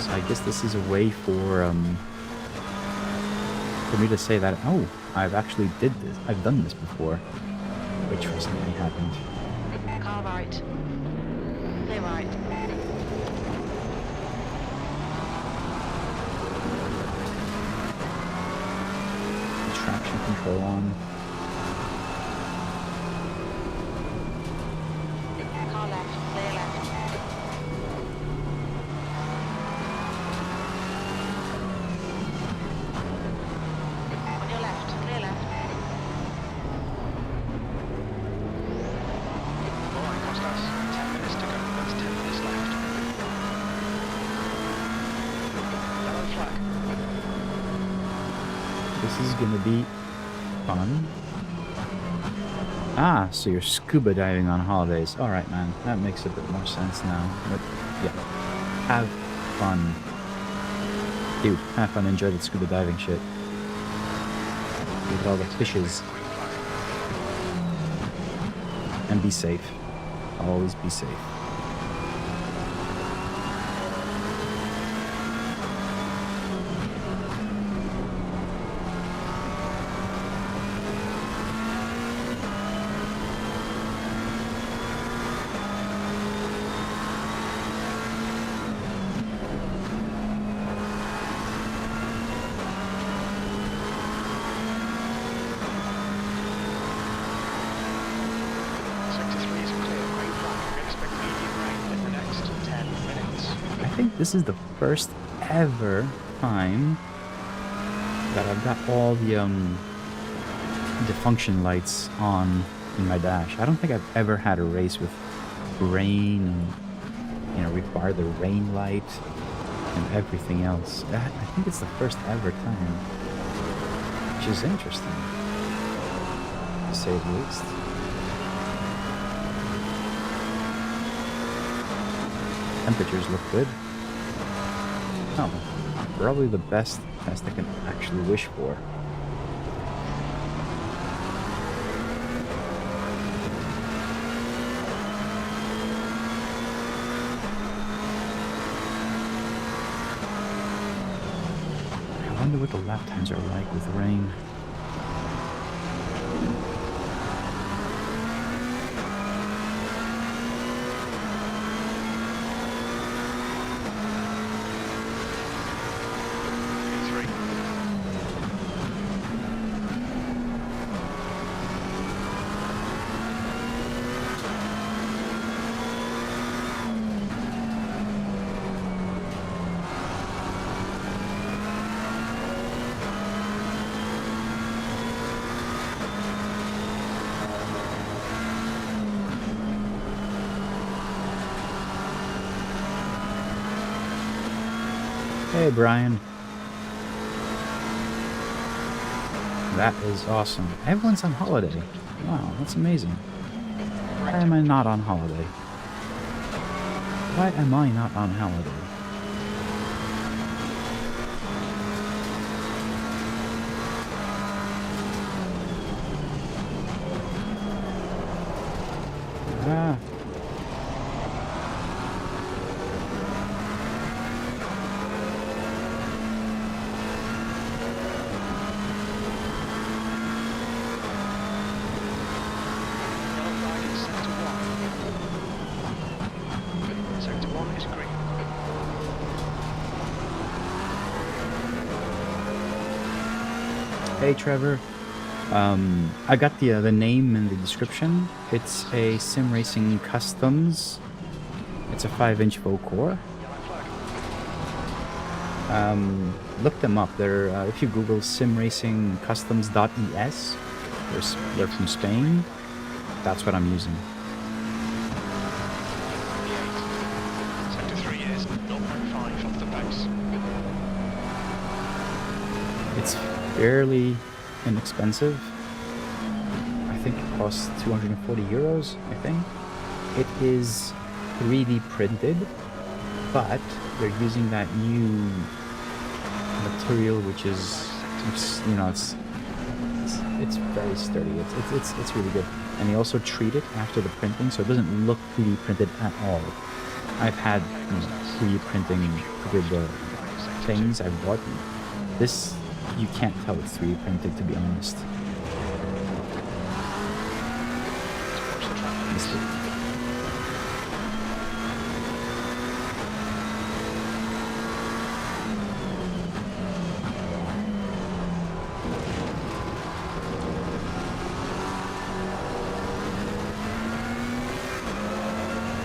So I guess this is a way for me to say that, oh, I've actually I've done this before, which recently happened. Car right. Clear right. Traction control on. Car left. Clear left. On your left. Clear left. Alright, Costas, 10 minutes to go. That's 10 minutes left. Yellow flag. This is gonna be fun. Ah, so you're scuba diving on holidays. Alright, man. That makes a bit more sense now. But, yeah. Have fun. Dude, have fun. Enjoy the scuba diving shit. Look at all the fishes. And be safe. Always be safe. Sector 3 is clear. Green flag. We expect medium rain in the next 10 minutes. I think this is the first ever time that I've got all the function lights on in my dash. I don't think I've ever had a race with rain and, you know, require the rain light and everything else. I think it's the first ever time, which is interesting, to say the least. Temperatures look good. Oh, probably the best test I can actually wish for. wonder what the lap times are like with rain. Hey, Brian. That is awesome. Everyone's on holiday. Wow, that's amazing. Why am I not on holiday? Why am I not on holiday? Ah. Hey Trevor, I got the name and the description. It's a Simracing Customs. It's a 5-inch Vocore. Look them up. They're if you Google Simracing Customs.es, they're from Spain. That's what I'm using. Sector 3 is 0.5 off the base. It's fairly inexpensive. I think it costs 240 euros, I think. It is 3D printed, but they're using that new material, which is, you know, it's very sturdy. It's really good. And they also treat it after the printing, so it doesn't look 3D printed at all. I've had 3D printing good things I've bought. This, you can't tell it's 3D printed, to be honest.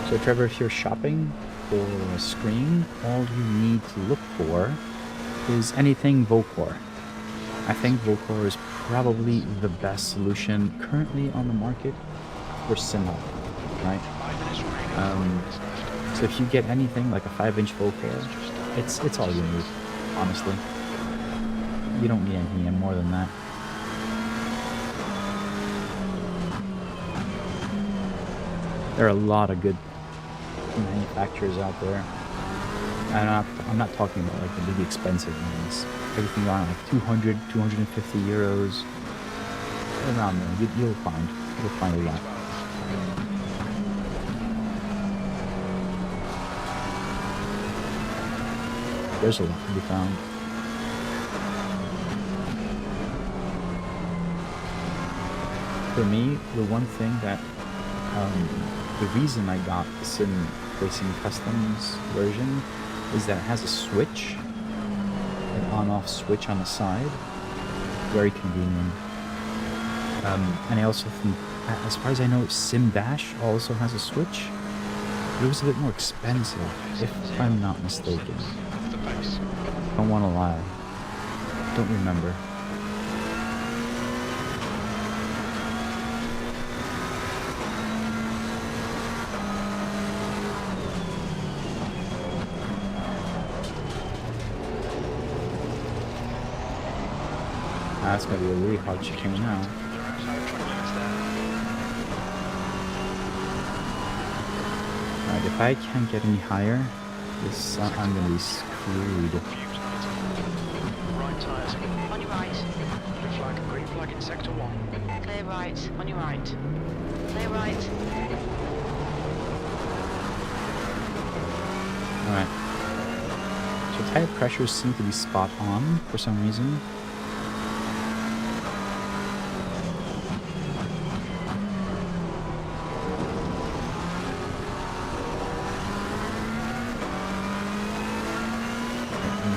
So Trevor, if you're shopping for a screen, all you need to look for is anything Vocore. I think Vocore is probably the best solution currently on the market for cinema, right? So if you get anything like a 5-inch Vocore, it's all you need, honestly. You don't need anything more than that. There are a lot of good manufacturers out there. I'm not talking about like the big expensive ones. Everything around like 200, 250 euros. Around there, you'll find a lot. There's a lot to be found. For me, the one thing that the reason I got the Simracing Customs version is that it has a switch, an on-off switch on the side. Very convenient. And I also think, as far as I know, Sim Dash also has a switch. It was a bit more expensive, if I'm not mistaken. Don't want to lie. Don't remember. That's gonna be a really hard chicane now. Alright, if I can't get any higher, I'm gonna be screwed. Right tyres. On your right. Green flag in sector 1. Clear right. On your right. Clear right. Alright. So The tire pressures seem to be spot on for some reason.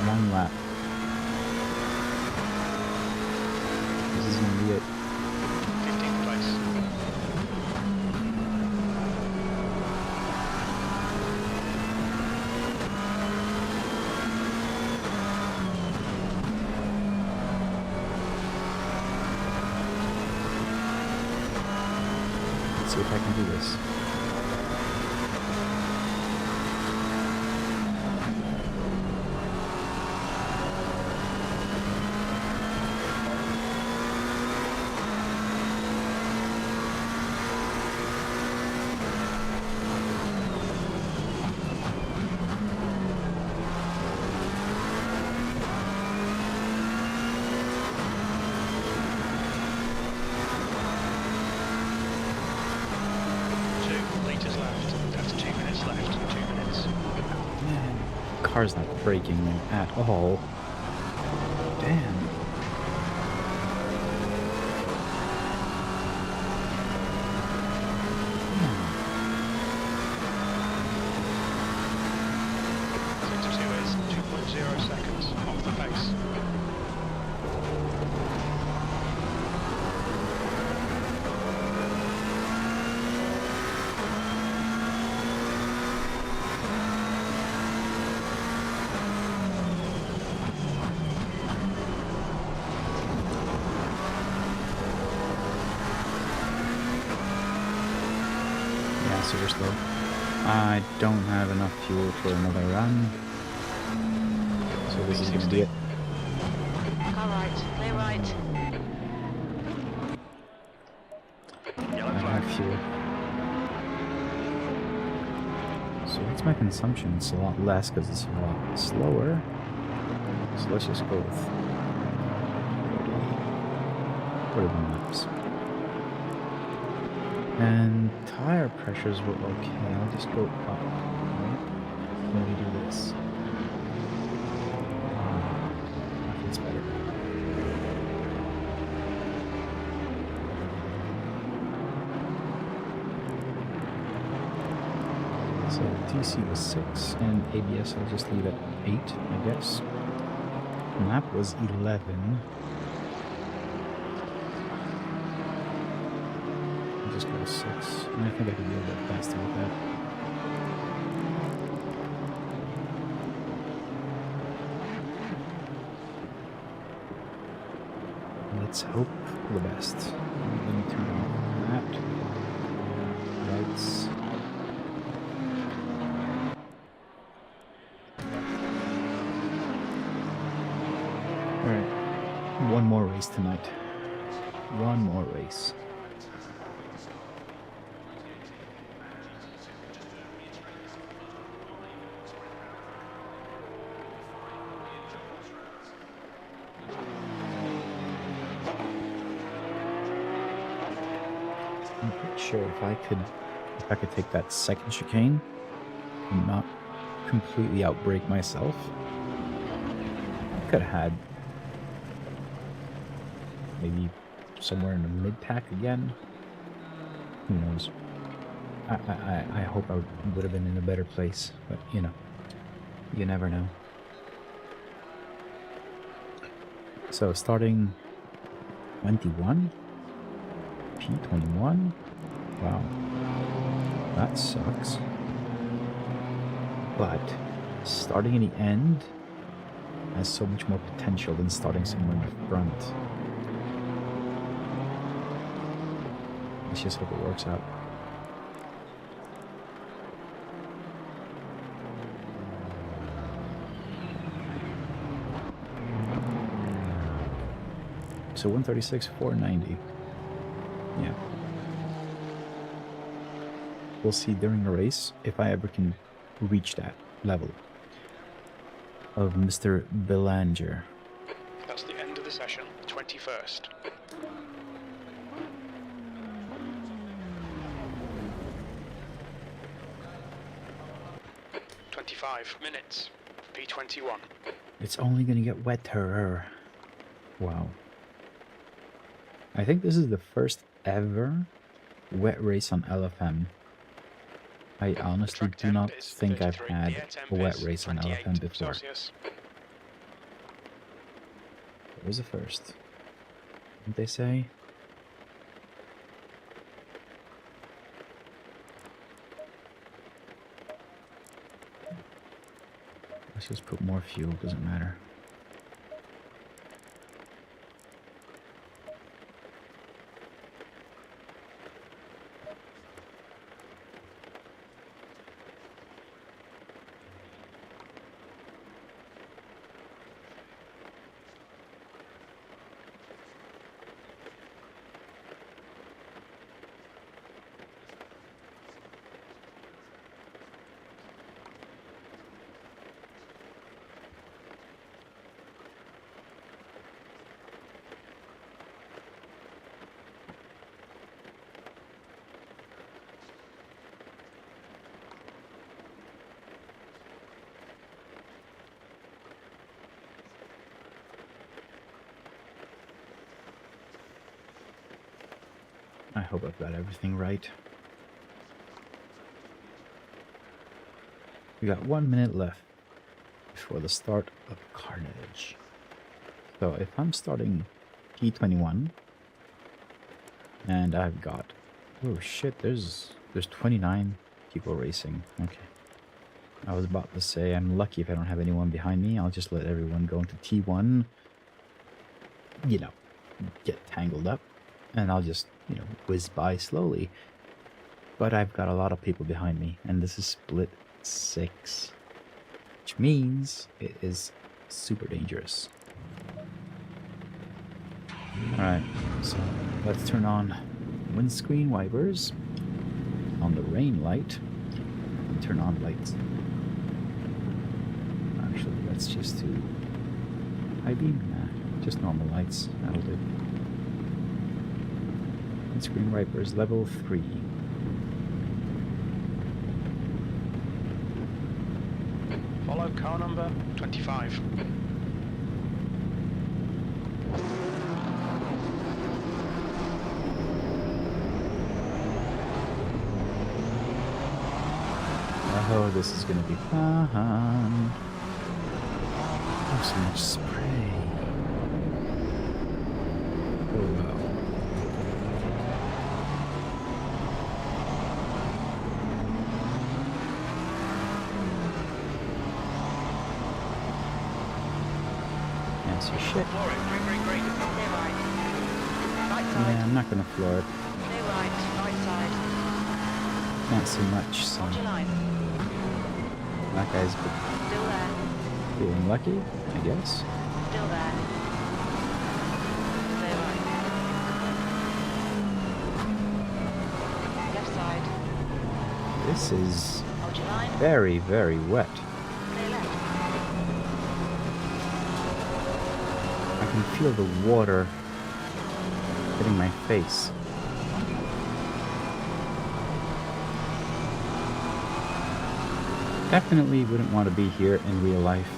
One lap. This is gonna be it. 15th place. Let's see if I can do this. Car's not braking at all. Damn. Sector 2 is 2.0 seconds off the pace. Super slow. I don't have enough fuel for another run, so this is gonna be it. Alright, clear right. Yellow I flag. have fuel. So what's my consumption? It's a lot less because it's a lot slower. So let's just go with 41 laps. And tire pressures were okay. I'll just go up, right? When we do this. That feels better. So TC was 6, and ABS I'll just leave at 8, I guess. Lap was 11. Just go to 6, and I think I can be a bit faster with that. Let's hope for the best. Let me turn off that. Lights. Alright, one more race tonight. One more race. I'm pretty sure if I could take that second chicane and not completely outbrake myself, I could have had maybe somewhere in the mid-pack again. Who knows? I hope I would have been in a better place, but you know, you never know. So starting 21. P21? Wow. That sucks. But starting in the end has so much more potential than starting somewhere in the front. Let's just hope it works out. So 136, 490. Yeah. We'll see during the race if I ever can reach that level of Mr. Belanger. That's the end of the session, 21st. .25 minutes. P21. It's only gonna get wetter. Wow. I think this is the first ever wet race on LFM. I honestly do not think I've had a wet race on LFM before. Celsius. It was the first. Didn't they say? Let's just put more fuel, doesn't matter. I hope I've got everything right. We got 1 minute left before the start of Carnage. So if I'm starting T21 and I've got, oh shit, there's 29 people racing. Okay. I was about to say I'm lucky if I don't have anyone behind me. I'll just let everyone go into T1, you know, get tangled up, and I'll just, you know, whiz by slowly. But I've got a lot of people behind me, and this is split 6, which means it is super dangerous. Alright, so let's turn on windscreen wipers on the rain light and turn on lights. Actually, let's just do high beam. Nah, just normal lights. That'll do. Windscreen wipers level 3. Follow car number 25. Oh, this is gonna be fun. Oh, so much spray. Oh, wow. Can't see shit. Floor it, green. Clear right. Right Yeah, side. I'm not gonna floor it. Clear right. Right side. Can't see much, so Hold your line. that guy's Still there. feeling lucky, I guess. Still there. Clear right. Left side. This is Hold your line. very, very wet. Clear left. I can feel the water hitting my face. Definitely wouldn't want to be here in real life.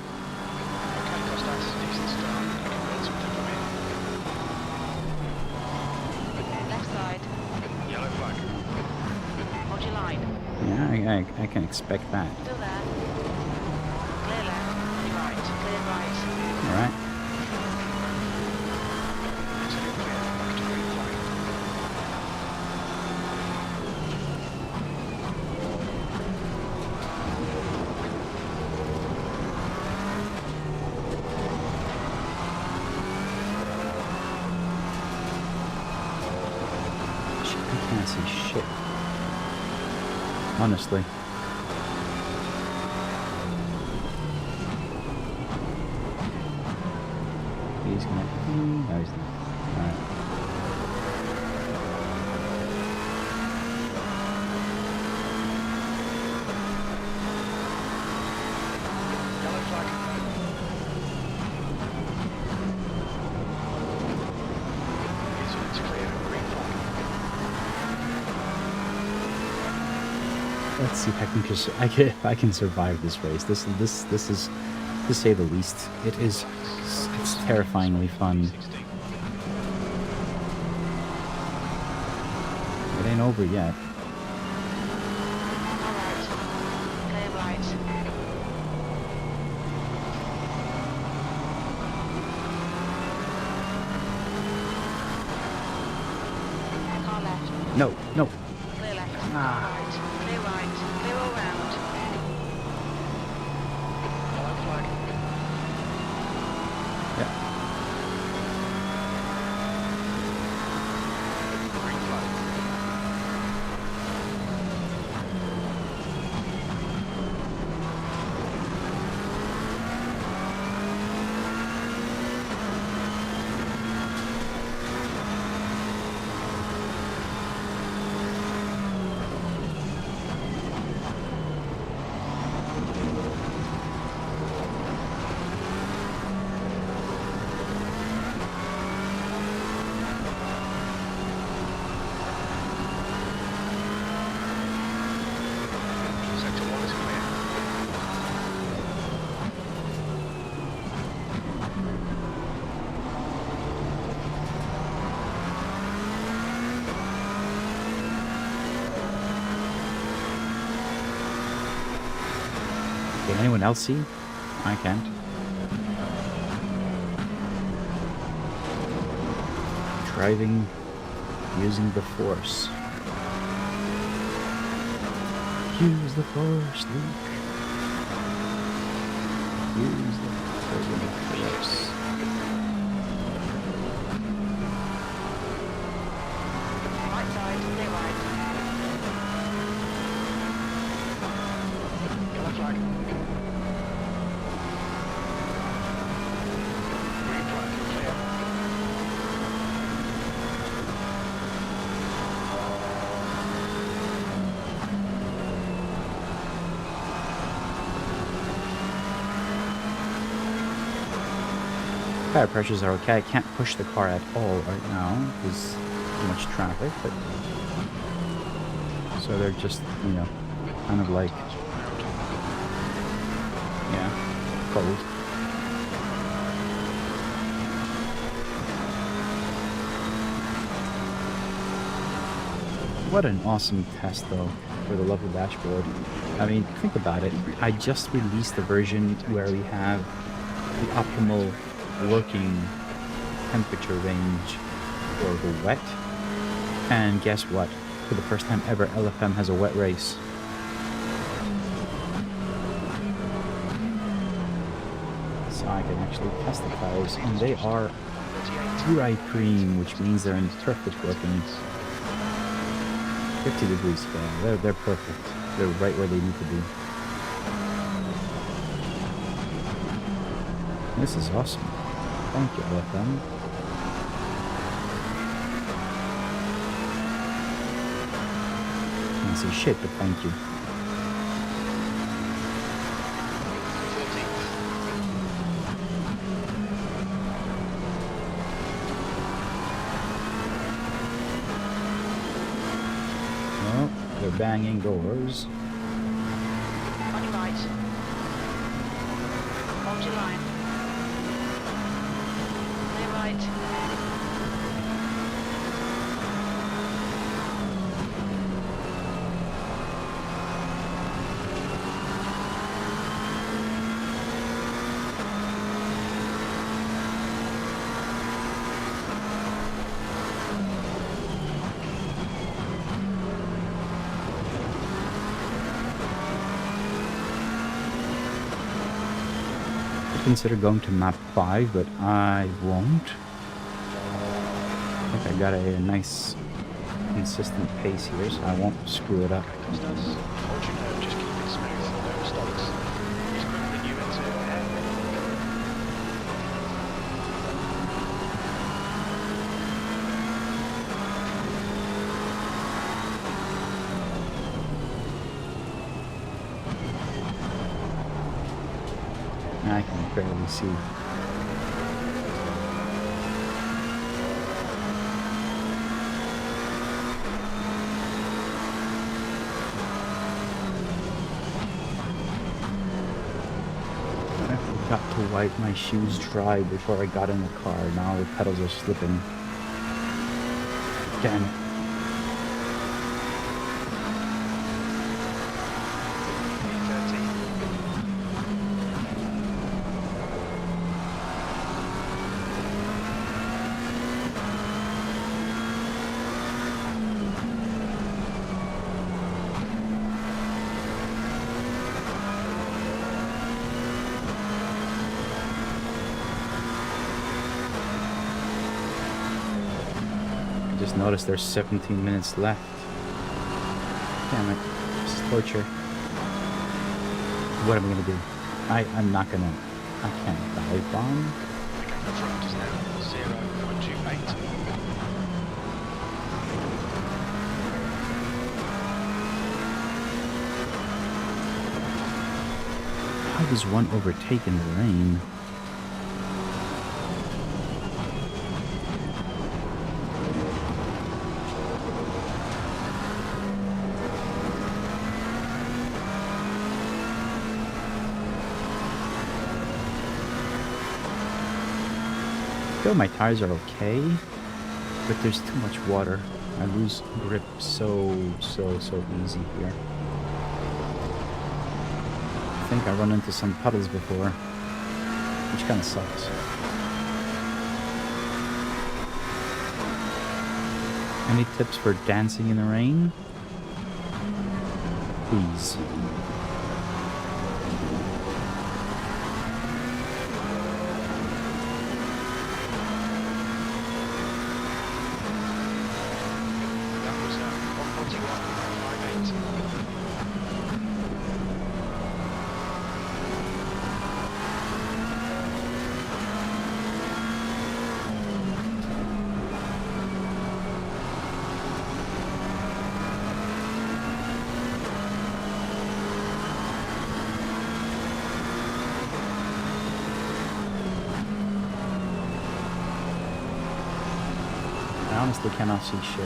Okay, Constance, decent start. You can build something from here. Left side. Yellow flag. Hold your line. Yeah, I can expect that. Still there. Clear left. Clear right. Clear right. Alright. Exit clear. Back to green flag. Shit, I can't see shit. Honestly. He's gonna... No, he's not. Alright. Yellow flag. It's clear. Green flag. Let's see if I can if I can survive this race. This is to say the least. It's terrifyingly fun. It ain't over yet. Alright. Clear right. Car left. No, no. Clear left. Ah. Right. Clear right. Clear all round. Yellow flag. Yeah. Green flag. Sector 1 is clear. Can anyone else see? I can't. Driving using the force. Use the force, Luke. Use the force. Right side. Clear right. Yellow flag. Green flag. Clear. Tire pressures are okay. I can't push the car at all right now. There's too much traffic, but so they're just, you know, kind of like, Tires all round. yeah, cold. What an awesome test, though, for the level dashboard. I mean, think about it. I just released the version where we have the optimal working temperature range for the wet. And guess what? For the first time ever, LFM has a wet race. So I can actually test the tires, and they are dry cream, which means they're in perfect working. 50 degrees fair. They're perfect. They're right where they need to be. This is awesome. Thank you, LFM. Can't say shit, but thank you. 13th. Oh, they're banging doors. On your right. Hold your line. Clear right. Consider going to map 5, but I won't. I think I got a nice consistent pace here, so I won't screw it up. Constantinos, hold your nerve, just keep it smooth, no mistakes. He's quicker than you into air. I can barely see. We've got wipe my shoes dry before I got in the car. Now the pedals are slipping. Damn it. Just noticed there's 17 minutes left. Damn it. This is torture. What am I gonna do? I'm not gonna... I can't dive bomb. Okay, the front is now 0.28. How does one overtake in the rain? I feel my tires are okay, but there's too much water. I lose grip so easy here. I think I run into some puddles before, which kind of sucks. Any tips for dancing in the rain? Please. I honestly cannot see shit.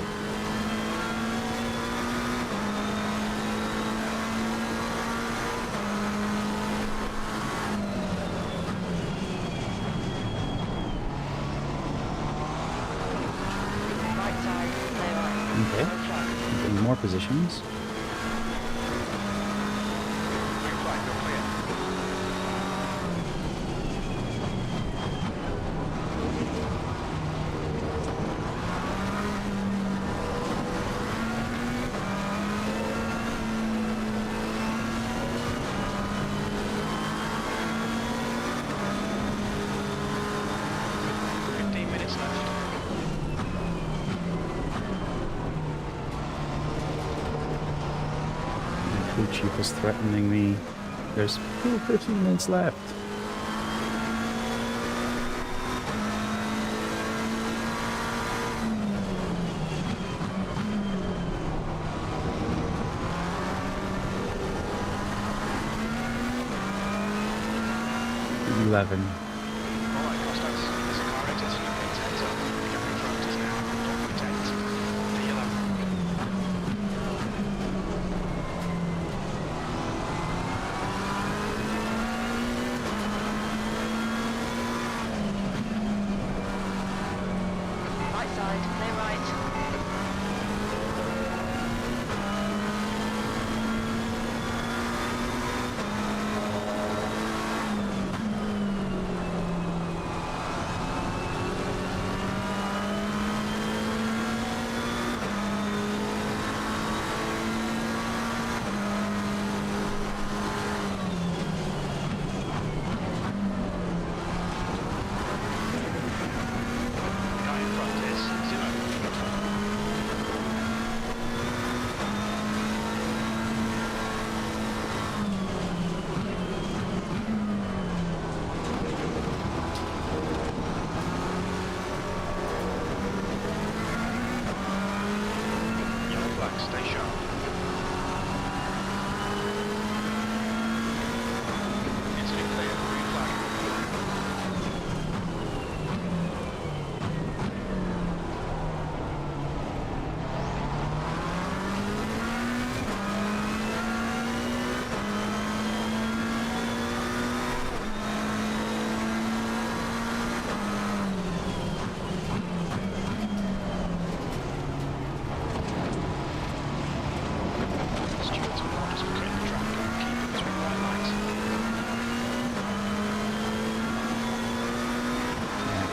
Okay, I'm getting more positions. Chief is threatening me. There's 15 minutes left. $11.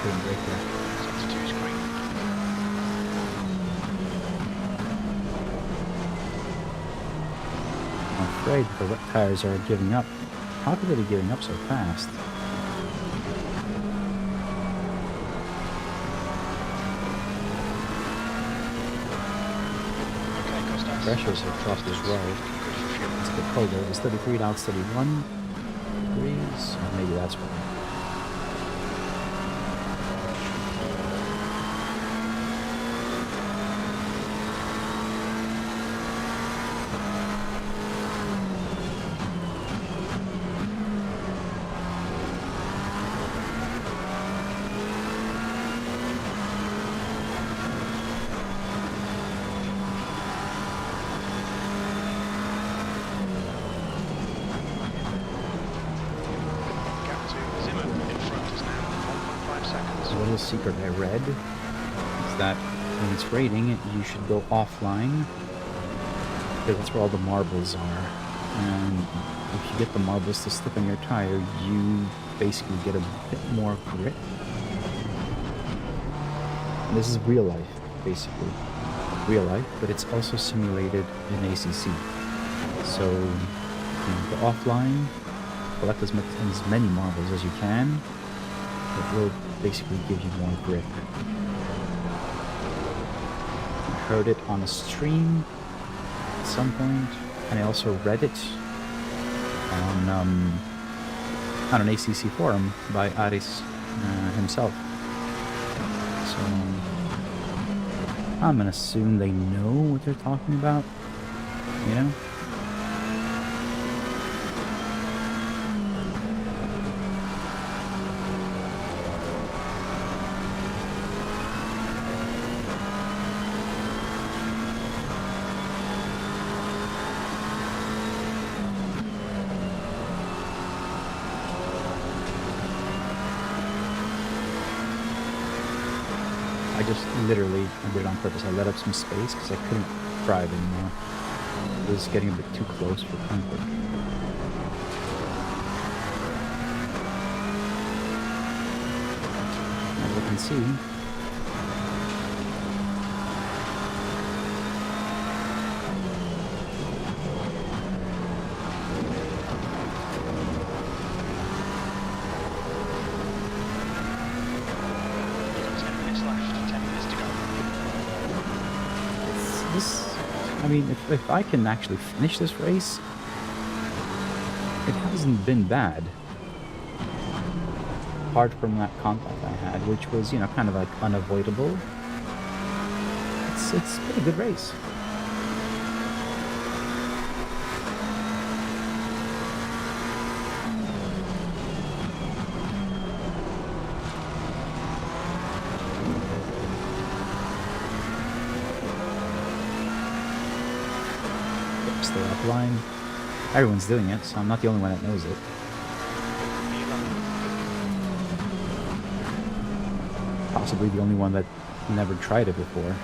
couldn't break that. Sector 2 is green. I'm afraid the wet tires are giving up. How could they be giving up so fast? Okay, Costas. Pressures have dropped as well. Good for fuel. It's a bit colder. It was 33, now it's 31 degrees. Or maybe that's why. Gap to Zimmer in front is now 1.5 seconds. A little secret I read is that when it's raining, you should go offline, because that's where all the marbles are. And if you get the marbles to slip on your tire, you basically get a bit more grip. And this is real life, basically. Real life, but it's also simulated in ACC. So, you know, go offline, collect as many marbles as you can. It will basically give you more grip. I heard it on a stream at some point, and I also read it on an ACC forum by Aris himself. So I'm gonna assume they know what they're talking about, you know? I just literally, I did it on purpose. I let up some space because I couldn't drive anymore. It was getting a bit too close for comfort. As you can see, You've got 10 minutes left, 10 minutes to go. I mean, if I can actually finish this race, it hasn't been bad. Apart from that contact I had, which was, you know, kind of like unavoidable. It's been a good race. Stay offline. Everyone's doing it, so I'm not the only one that knows it. Possibly the only one that never tried it before.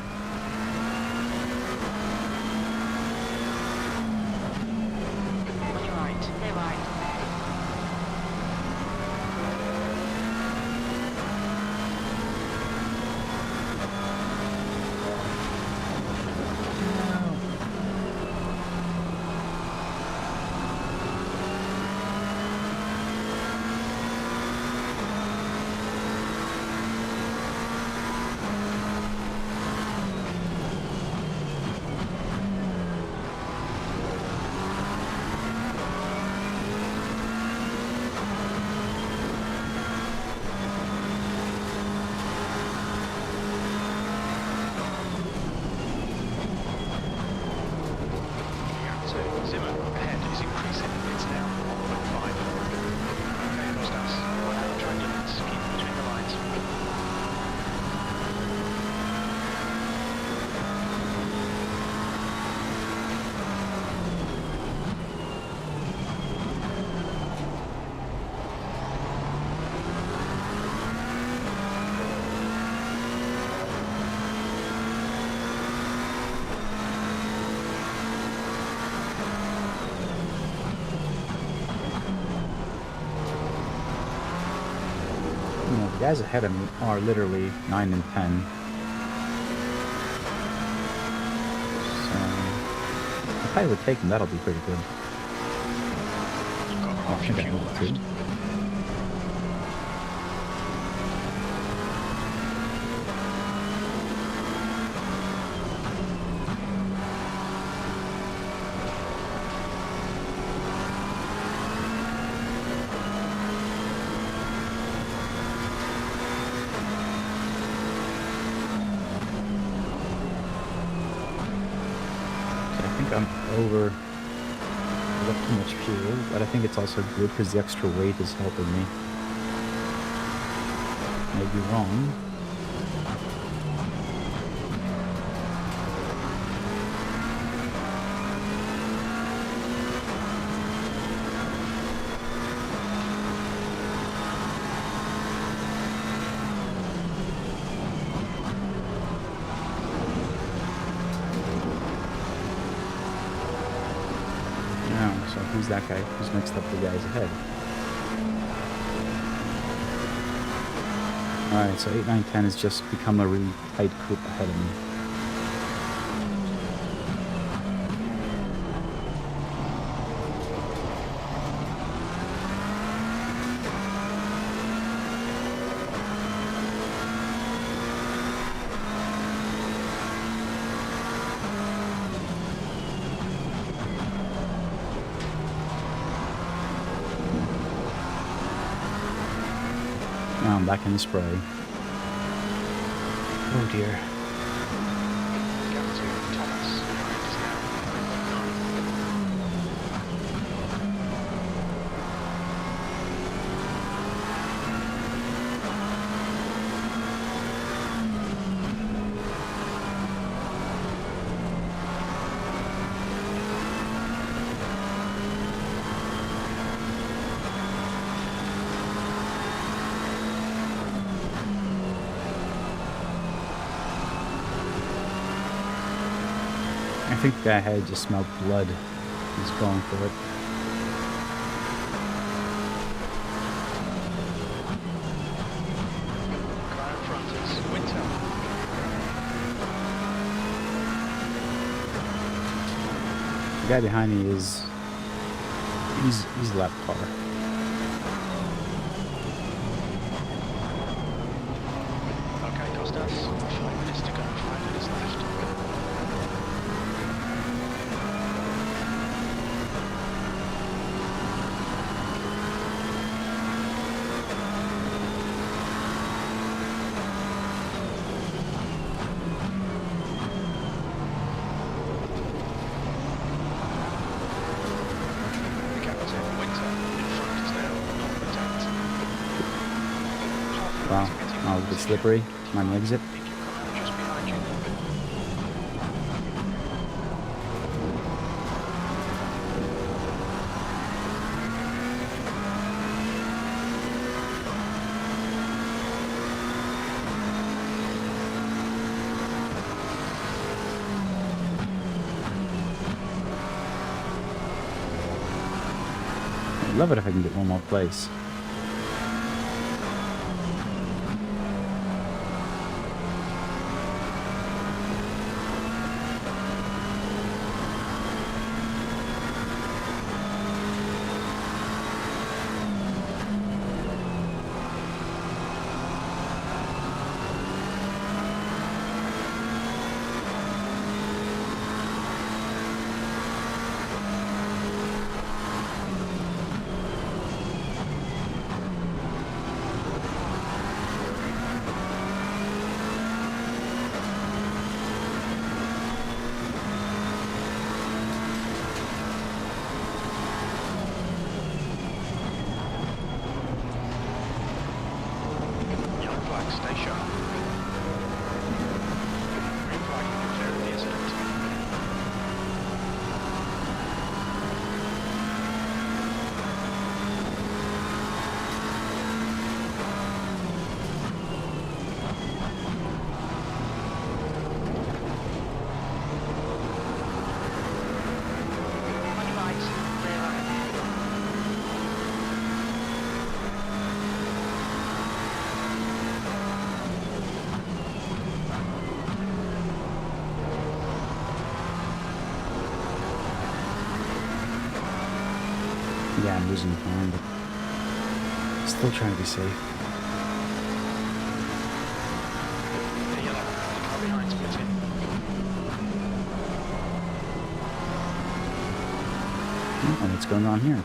Clear right, clear right. Zimmer ahead is increasing. It's now 1.5. Okay, Costas. Well, now track limits. Keep between the lines. The guys ahead of me are literally 9 and 10. So if I overtake them, that'll be pretty good. Oh, I think I moved too. I'm over, I got too much fuel, but I think it's also good because the extra weight is helping me. Maybe wrong. So who's that guy? Who's next up the guys ahead? Alright, so 8, 9, 10 has just become a really tight group ahead of me. Now I'm back in the spray. Oh dear. I think the guy ahead just smelled blood. He's going for it. The guy behind me is he's lap car. Okay, Costas, 5 minutes to go, 5 minutes left. Wow, now a bit slippery. My exit. I'd love it if I can get one more place. Stay sharp. Green flag, you can clear the incident. On your right, clear right. losing time, but still trying to be safe. The yellow, the car behind split in. And what's going on here?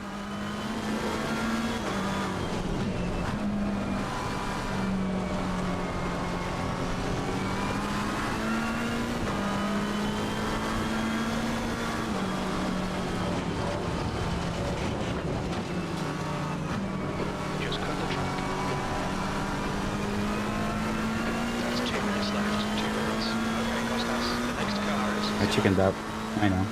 Just cut the track. That's 2 minutes left. 2 minutes. Okay, Costas. The next car is... I chickened out. I know.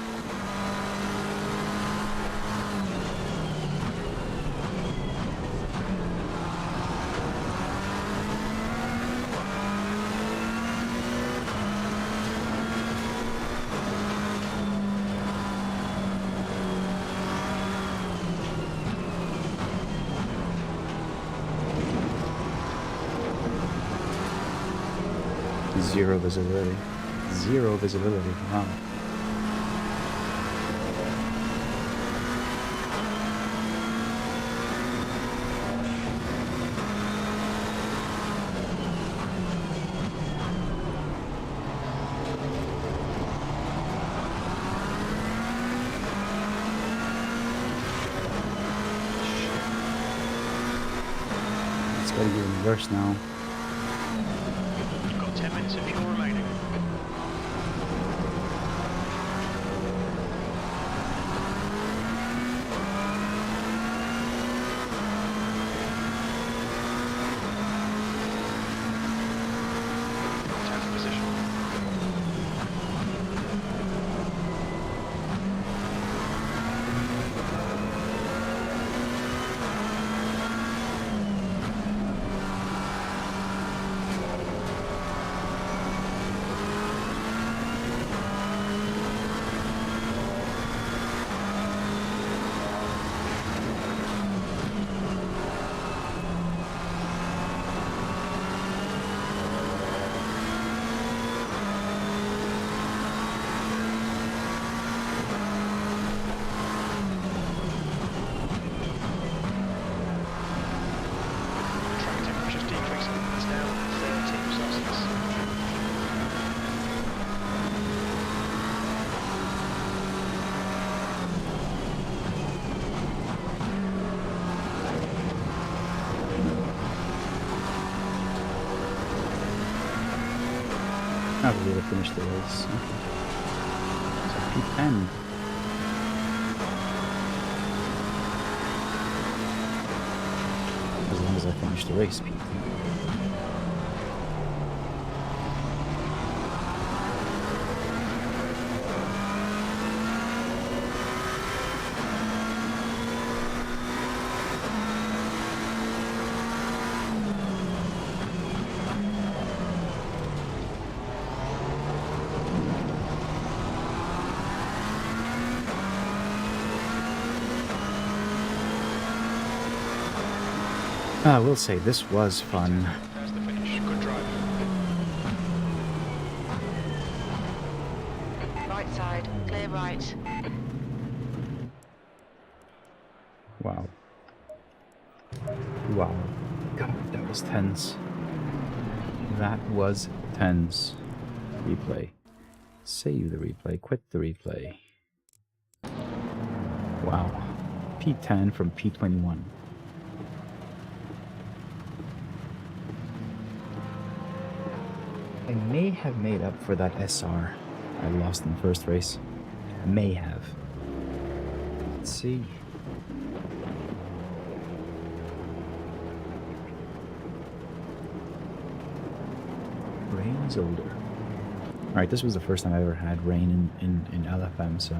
Zero visibility. Zero visibility. Wow. It's gotta be even worse now. You've got 10 minutes of fuel remaining. Tenth position. Track temperature's decreasing. It's now 13 Celsius. I believe I finished the race. Okay. So P10. As long as I finish the race, P10. I will say this was fun. There's the finish. Good drive. Right side, clear right. Wow. Wow. God, that was tense. That was tense. Replay. Save the replay. Quit the replay. Wow. P10 from P21. I may have made up for that SR I lost in the first race. May have. Let's see. Rain Zolder. Alright, this was the first time I ever had rain in LFM, so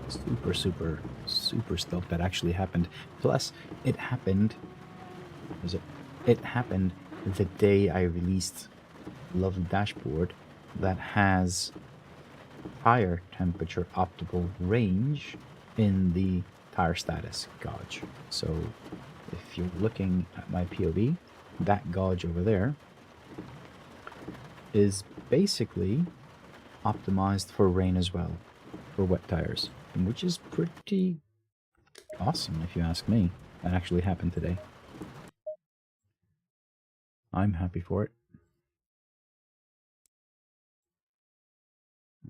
super stoked that actually happened. Plus, it happened. It happened the day I released lovely dashboard that has higher temperature optical range in the tire status gauge. So if you're looking at my POV, that gauge over there is basically optimized for rain as well, for wet tires, which is pretty Awesome, if you ask me. That actually happened today. I'm happy for it.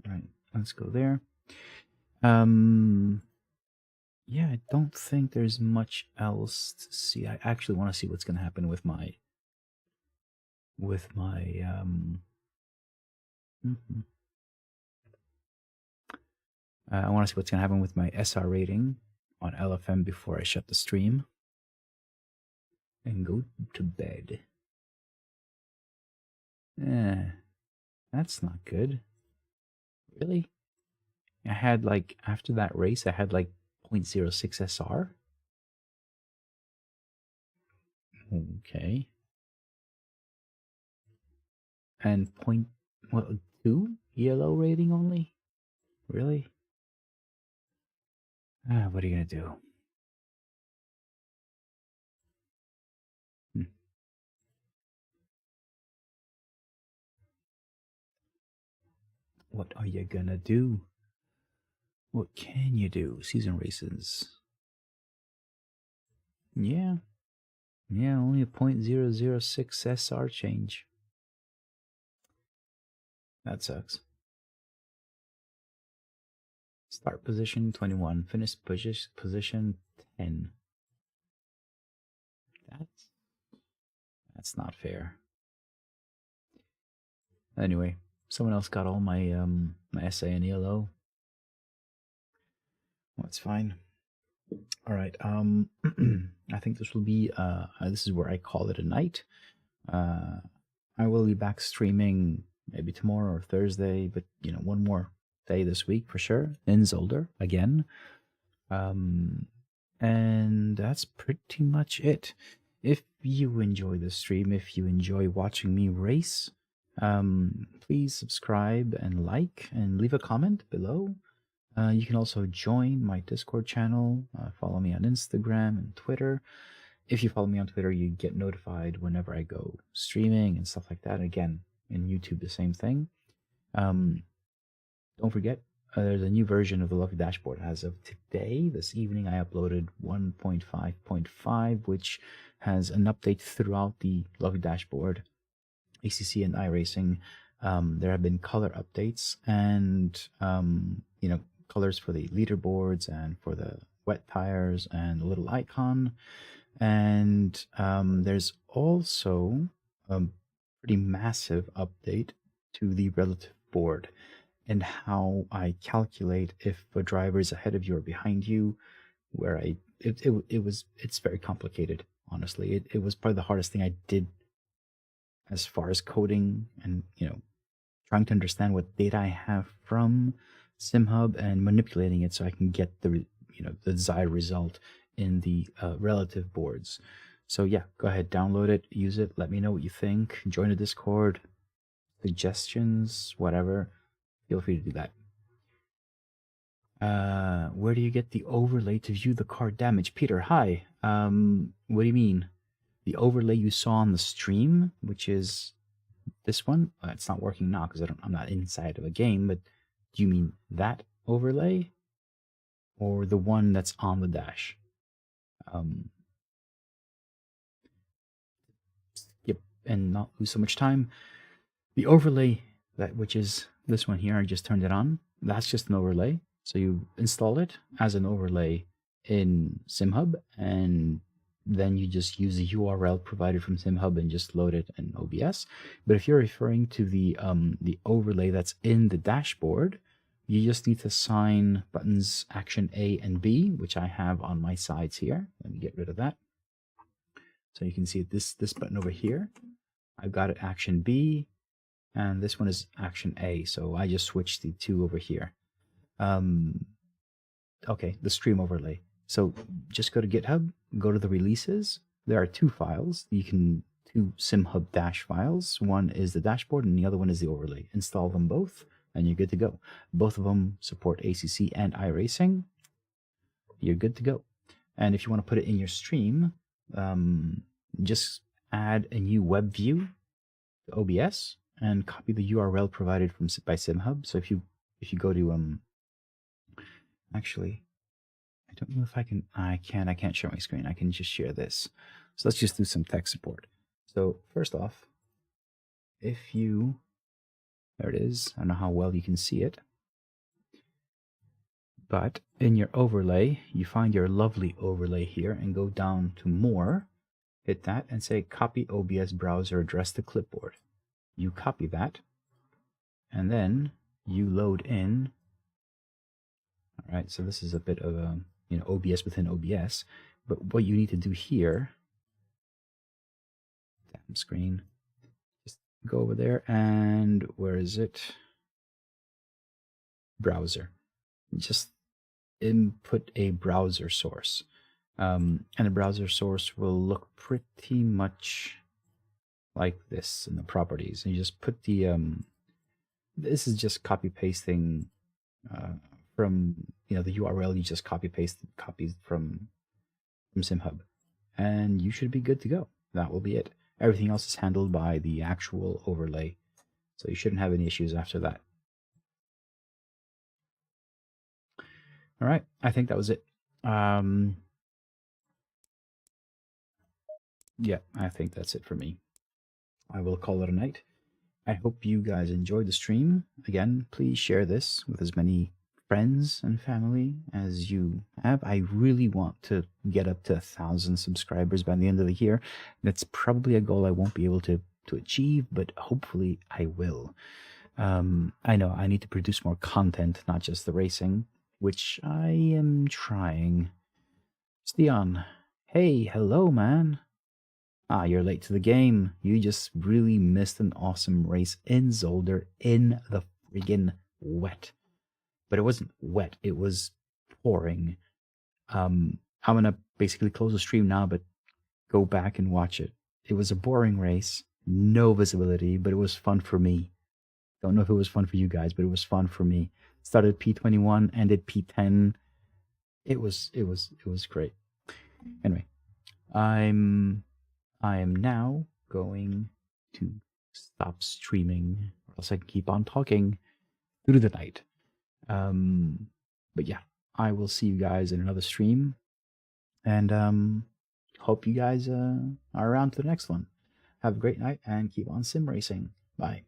All right, let's go there. Yeah, I don't think there's much else to see. I actually want to see what's going to happen with my I want to see what's going to happen with my SR rating on LFM before I shut the stream and go to bed. That's not good. Really? I had like, after that race, I had like 0.06 SR. Okay. And 0.2 ELO rating only? Really? What are you going to do? What are you going to do? What can you do? Season races. Yeah. Yeah, only a 0.006 SR change. That sucks. Start position 21, finish position 10. That's not fair. Anyway, someone else got all my my SA and ELO. Well, that's fine. All right. I think this will be this is where I call it a night. I will be back streaming maybe tomorrow or Thursday, but you know, one more day this week for sure in Zolder again. And that's pretty much it. If you enjoy the stream, if you enjoy watching me race, please subscribe and like and leave a comment below. You can also join my Discord channel, follow me on Instagram and Twitter. If you follow me on Twitter, you get notified whenever I go streaming and stuff like that. Again, in YouTube, the same thing. Don't forget, there's a new version of the Lucky Dashboard as of today. This evening, I uploaded 1.5.5, which has an update throughout the Lucky Dashboard, ACC and iRacing. There have been color updates and, you know, colors for the leaderboards and for the wet tires and a little icon. And there's also a pretty massive update to the relative board and how I calculate if a driver is ahead of you or behind you, where it's very complicated, honestly. It was probably the hardest thing I did as far as coding and, you know, trying to understand what data I have from SimHub and manipulating it so I can get the, you know, the desired result in the relative boards. So yeah, go ahead, download it, use it, let me know what you think, join the Discord, suggestions, whatever, feel free to do that. Where do you get the overlay to view the car damage? Peter, hi. What do you mean? The overlay you saw on the stream, which is this one? It's not working now because I'm not inside of a game, but do you mean that overlay or the one that's on the dash? Yep, and not lose so much time. The overlay, which is this one here, I just turned it on. That's just an overlay. So you install it as an overlay in SimHub, and then you just use the URL provided from SimHub and just load it in OBS. But if you're referring to the overlay that's in the dashboard, you just need to assign buttons action A and B, which I have on my sides here. Let me get rid of that. So you can see this button over here. I've got it action B, and this one is action A. So I just switched the two over here. Okay, the stream overlay. So just go to GitHub, go to the releases. There are two files. Two SimHub dash files. One is the dashboard and the other one is the overlay. Install them both and you're good to go. Both of them support ACC and iRacing. You're good to go. And if you want to put it in your stream, just add a new web view to OBS and copy the URL provided by SimHub. So if you go to actually, I don't know if I can. I can't share my screen. I can just share this. So let's just do some tech support. So first off, if you, there it is. I don't know how well you can see it, but in your overlay, you find your lovely overlay here and go down to more, hit that and say copy OBS browser address to clipboard. You copy that and then you load in. All right, so this is a bit of a, OBS within OBS, but what you need to do here, damn screen, just go over there and where is it? Browser. Just input a browser source. And the browser source will look pretty much like this in the properties. And you just put the, this is just copy pasting from, the URL. You just copy paste copies from SimHub, and you should be good to go. That will be it. Everything else is handled by the actual overlay, so you shouldn't have any issues after that. All right, I think that was it. Yeah, I think that's it for me. I will call it a night. I hope you guys enjoyed the stream. Again, please share this with as many friends and family as you have. I really want to get up to 1,000 subscribers by the end of the year. That's probably a goal I won't be able to achieve, but hopefully I will. I know I need to produce more content, not just the racing, which I am trying. Stian, hey, hello, man. Ah, you're late to the game. You just really missed an awesome race in Zolder in the friggin' wet. But it wasn't wet, it was pouring. I'm gonna basically close the stream now, but go back and watch it. It was a boring race, no visibility, but it was fun for me. Don't know if it was fun for you guys, but it was fun for me. Started P21, ended P10. It was great. Anyway, I am now going to stop streaming, or else I can keep on talking through the night. But yeah, I will see you guys in another stream, and hope you guys are around for the next one. Have a great night and keep on sim racing. Bye.